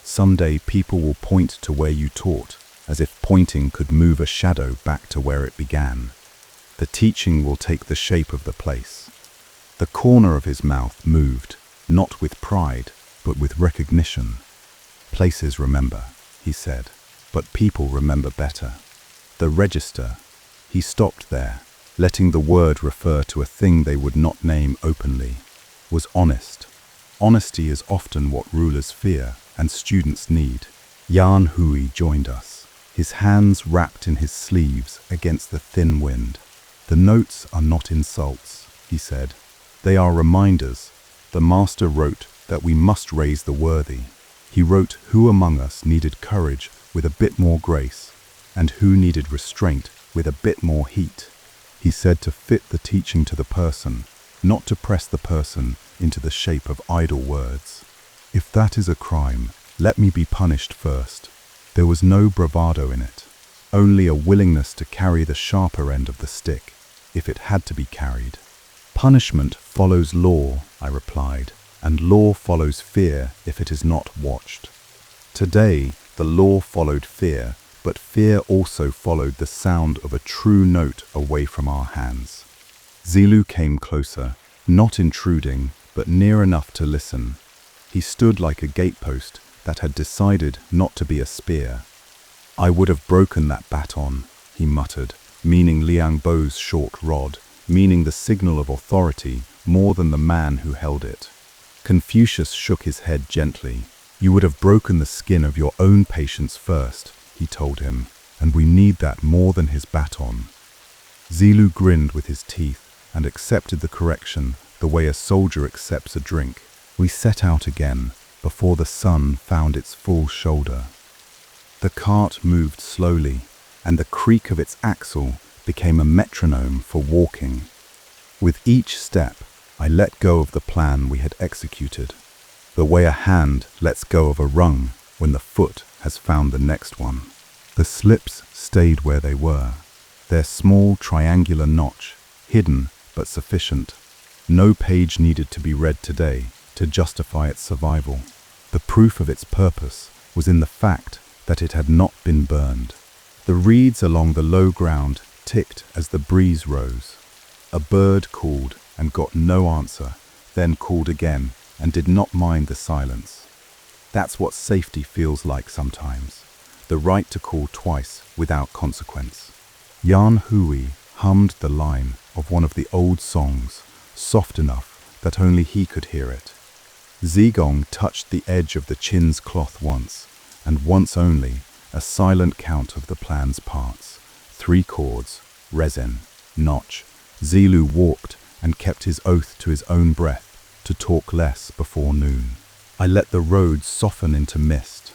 "Someday people will point to where you taught, as if pointing could move a shadow back to where it began. The teaching will take the shape of the place." The corner of his mouth moved, not with pride, but with recognition. "Places remember," he said, "but people remember better." The register. He stopped there, letting the word refer to a thing they would not name openly, was honest. Honesty is often what rulers fear and students need. Yan Hui joined us, his hands wrapped in his sleeves against the thin wind. "The notes are not insults," he said. "They are reminders. The master wrote that we must raise the worthy. He wrote who among us needed courage with a bit more grace, and who needed restraint with a bit more heat. He said to fit the teaching to the person, not to press the person into the shape of idle words. If that is a crime, let me be punished first." There was no bravado in it, only a willingness to carry the sharper end of the stick, if it had to be carried. "Punishment follows law," I replied, "and law follows fear if it is not watched." Today, the law followed fear, but fear also followed the sound of a true note away from our hands. Zilu came closer, not intruding, but near enough to listen. He stood like a gatepost that had decided not to be a spear. "I would have broken that baton," he muttered, meaning Liang Bo's short rod, meaning the signal of authority more than the man who held it. Confucius shook his head gently. "You would have broken the skin of your own patience first," he told him, "and we need that more than his baton." Zilu grinned with his teeth and accepted the correction the way a soldier accepts a drink. We set out again before the sun found its full shoulder. The cart moved slowly, and the creak of its axle became a metronome for walking. With each step, I let go of the plan we had executed, the way a hand lets go of a rung when the foot has found the next one. The slips stayed where they were, their small triangular notch, hidden but sufficient. No page needed to be read today to justify its survival. The proof of its purpose was in the fact that it had not been burned. The reeds along the low ground ticked as the breeze rose. A bird called and got no answer, then called again and did not mind the silence. That's what safety feels like sometimes, the right to call twice without consequence. Yan Hui hummed the line of one of the old songs, soft enough that only he could hear it. Zigong touched the edge of the chin's cloth once, and once only, a silent count of the plan's parts. 3 chords, resin, notch. Zilu walked and kept his oath to his own breath to talk less before noon. I let the road soften into mist.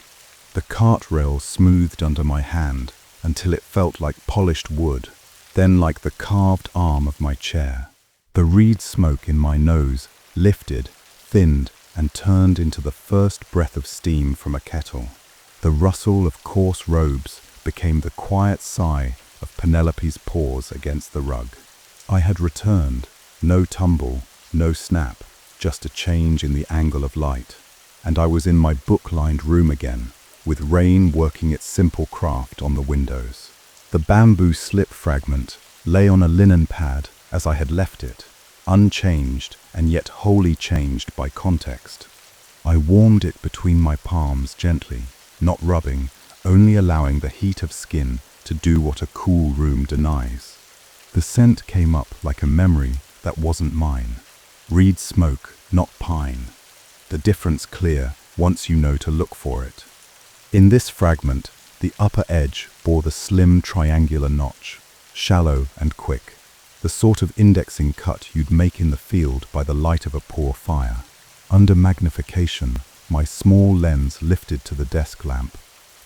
The cart rail smoothed under my hand until it felt like polished wood, then like the carved arm of my chair. The reed smoke in my nose lifted, thinned, and turned into the first breath of steam from a kettle. The rustle of coarse robes became the quiet sigh of Penelope's paws against the rug. I had returned, no tumble, no snap, just a change in the angle of light, and I was in my book-lined room again, with rain working its simple craft on the windows. The bamboo slip fragment lay on a linen pad as I had left it, unchanged and yet wholly changed by context. I warmed it between my palms gently, not rubbing, only allowing the heat of skin to do what a cool room denies. The scent came up like a memory that wasn't mine. Reed smoke, not pine. The difference clear once you know to look for it. In this fragment, the upper edge bore the slim triangular notch, shallow and quick, the sort of indexing cut you'd make in the field by the light of a poor fire. Under magnification, my small lens lifted to the desk lamp.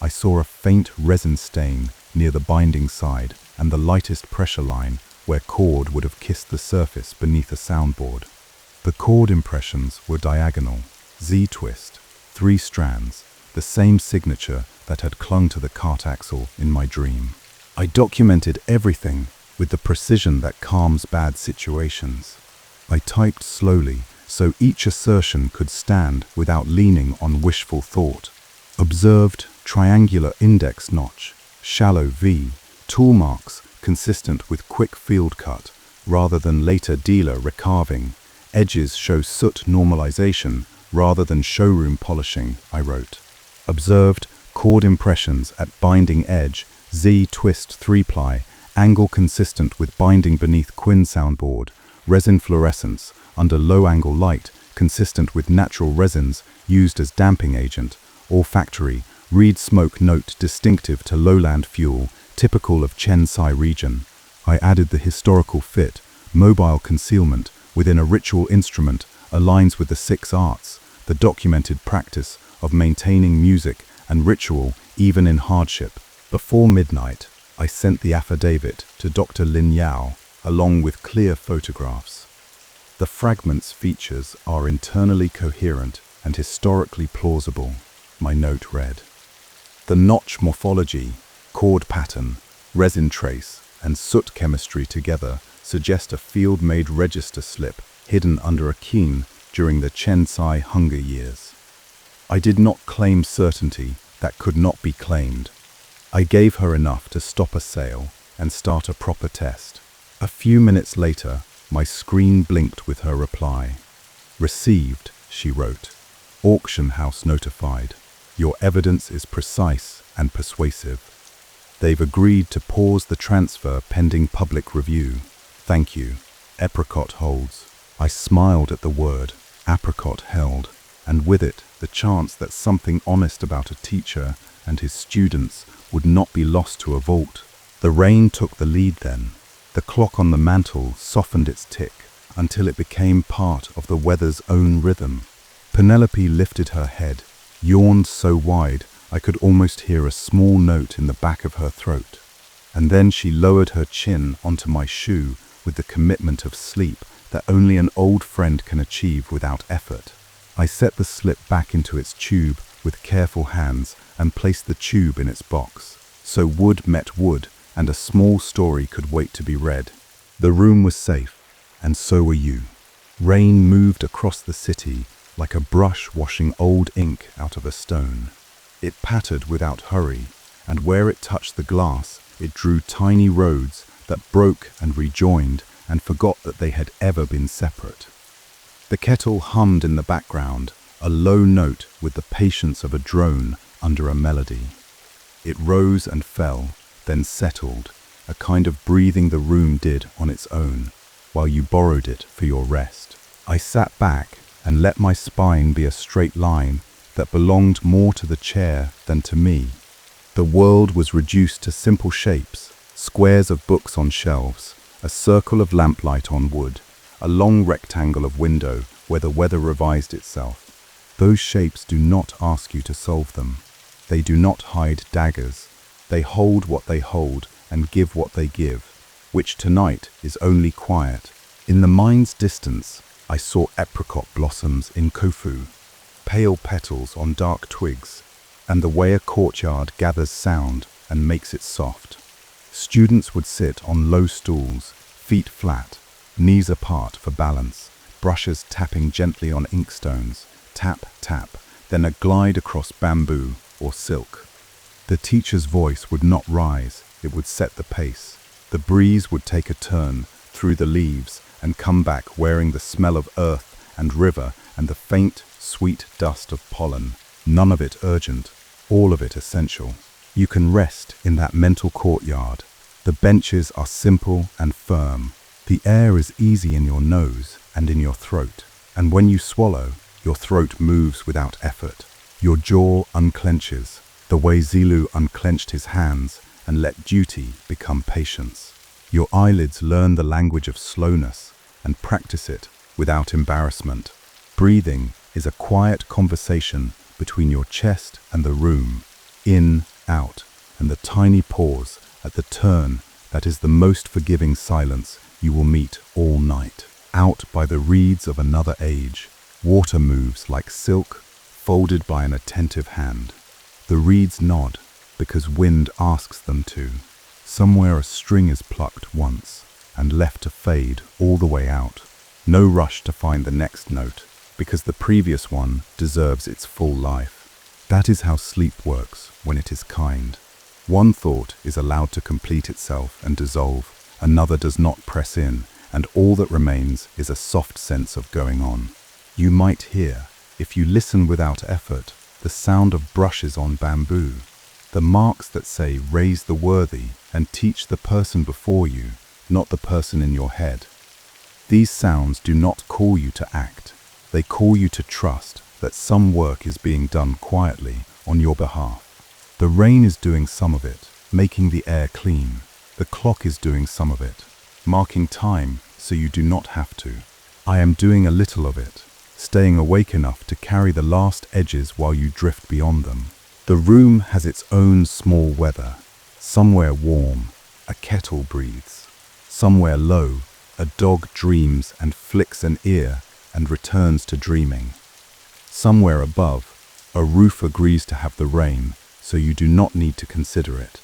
I saw a faint resin stain near the binding side and the lightest pressure line where cord would have kissed the surface beneath a soundboard. The cord impressions were diagonal, Z-twist, 3 strands, the same signature that had clung to the cart axle in my dream. I documented everything with the precision that calms bad situations. I typed slowly so each assertion could stand without leaning on wishful thought. Observed triangular index notch, shallow V, tool marks consistent with quick field cut rather than later dealer recarving. Edges show soot normalization rather than showroom polishing, I wrote. Observed cord impressions at binding edge, Z twist 3-ply, angle consistent with binding beneath Quin soundboard, resin fluorescence under low angle light consistent with natural resins used as damping agent, olfactory, reed smoke note distinctive to lowland fuel, typical of Chen and Cai region. I added the historical fit, mobile concealment within a ritual instrument aligns with the 6 arts, the documented practice of maintaining music and ritual even in hardship. Before midnight, I sent the affidavit to Dr. Lin Yao along with clear photographs. The fragment's features are internally coherent and historically plausible, my note read. The notch morphology, cord pattern, resin trace, and soot chemistry together suggest a field-made register slip hidden under a quin during the Chen and Cai hunger years. I did not claim certainty that could not be claimed. I gave her enough to stop a sale and start a proper test. A few minutes later, my screen blinked with her reply. Received, she wrote. Auction house notified. Your evidence is precise and persuasive. They've agreed to pause the transfer pending public review. Thank you. Apricot holds. I smiled at the word, apricot held, and with it the chance that something honest about a teacher and his students would not be lost to a vault. The rain took the lead then. The clock on the mantel softened its tick until it became part of the weather's own rhythm. Penelope lifted her head, yawned so wide I could almost hear a small note in the back of her throat. And then she lowered her chin onto my shoe with the commitment of sleep that only an old friend can achieve without effort. I set the slip back into its tube with careful hands and placed the tube in its box, so wood met wood and a small story could wait to be read. The room was safe, and so were you. Rain moved across the city like a brush washing old ink out of a stone. It pattered without hurry, and where it touched the glass, it drew tiny roads that broke and rejoined and forgot that they had ever been separate. The kettle hummed in the background, a low note with the patience of a drone under a melody. It rose and fell, then settled, a kind of breathing the room did on its own, while you borrowed it for your rest. I sat back and let my spine be a straight line that belonged more to the chair than to me. The world was reduced to simple shapes, squares of books on shelves, a circle of lamplight on wood, a long rectangle of window where the weather revised itself. Those shapes do not ask you to solve them. They do not hide daggers. They hold what they hold and give what they give, which tonight is only quiet. In the mind's distance, I saw apricot blossoms in Qufu, pale petals on dark twigs, and the way a courtyard gathers sound and makes it soft. Students would sit on low stools, feet flat, knees apart for balance, brushes tapping gently on inkstones, tap, tap, then a glide across bamboo or silk. The teacher's voice would not rise, it would set the pace. The breeze would take a turn through the leaves and come back wearing the smell of earth and river and the faint, sweet dust of pollen. None of it urgent, all of it essential. You can rest in that mental courtyard. The benches are simple and firm. The air is easy in your nose and in your throat. And when you swallow, your throat moves without effort. Your jaw unclenches, the way Zilu unclenched his hands and let duty become patience. Your eyelids learn the language of slowness and practice it without embarrassment. Breathing is a quiet conversation between your chest and the room, in, out, and the tiny pause at the turn that is the most forgiving silence you will meet all night. Out by the reeds of another age, water moves like silk folded by an attentive hand. The reeds nod because wind asks them to. Somewhere a string is plucked once and left to fade all the way out. No rush to find the next note because the previous one deserves its full life. That is how sleep works when it is kind. One thought is allowed to complete itself and dissolve, another does not press in, and all that remains is a soft sense of going on. You might hear, if you listen without effort, the sound of brushes on bamboo, the marks that say raise the worthy and teach the person before you, not the person in your head. These sounds do not call you to act. They call you to trust that some work is being done quietly on your behalf. The rain is doing some of it, making the air clean. The clock is doing some of it, marking time so you do not have to. I am doing a little of it, staying awake enough to carry the last edges while you drift beyond them. The room has its own small weather. Somewhere warm, a kettle breathes. Somewhere low, a dog dreams and flicks an ear and returns to dreaming. Somewhere above, a roof agrees to have the rain, so you do not need to consider it.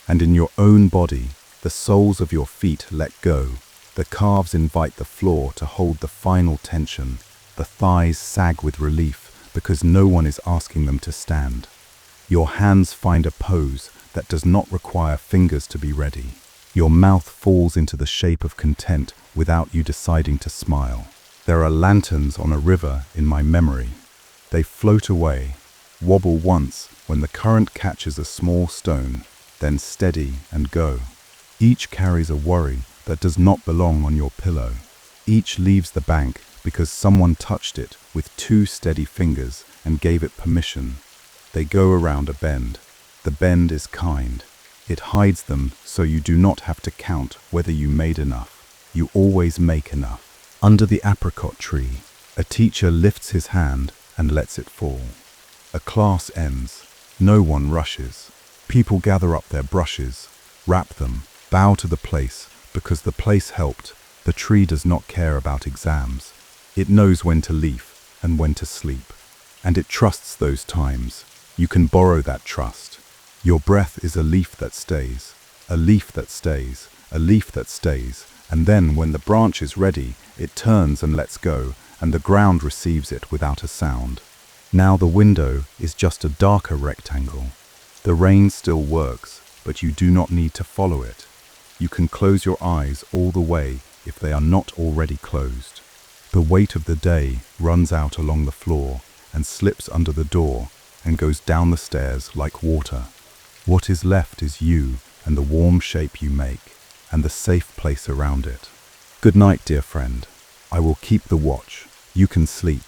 And in your own body, the soles of your feet let go. The calves invite the floor to hold the final tension. The thighs sag with relief because no one is asking them to stand. Your hands find a pose that does not require fingers to be ready. Your mouth falls into the shape of content without you deciding to smile. There are lanterns on a river in my memory. They float away, wobble once when the current catches a small stone, then steady and go. Each carries a worry that does not belong on your pillow. Each leaves the bank because someone touched it with 2 steady fingers and gave it permission. They go around a bend. The bend is kind. It hides them so you do not have to count whether you made enough. You always make enough. Under the apricot tree, a teacher lifts his hand and lets it fall. A class ends. No one rushes. People gather up their brushes, wrap them, bow to the place because the place helped. The tree does not care about exams. It knows when to leaf and when to sleep. And it trusts those times. You can borrow that trust. Your breath is a leaf that stays, a leaf that stays, a leaf that stays, and then when the branch is ready, it turns and lets go, and the ground receives it without a sound. Now the window is just a darker rectangle. The rain still works, but you do not need to follow it. You can close your eyes all the way if they are not already closed. The weight of the day runs out along the floor and slips under the door and goes down the stairs like water. What is left is you and the warm shape you make and the safe place around it. Good night, dear friend. I will keep the watch. You can sleep.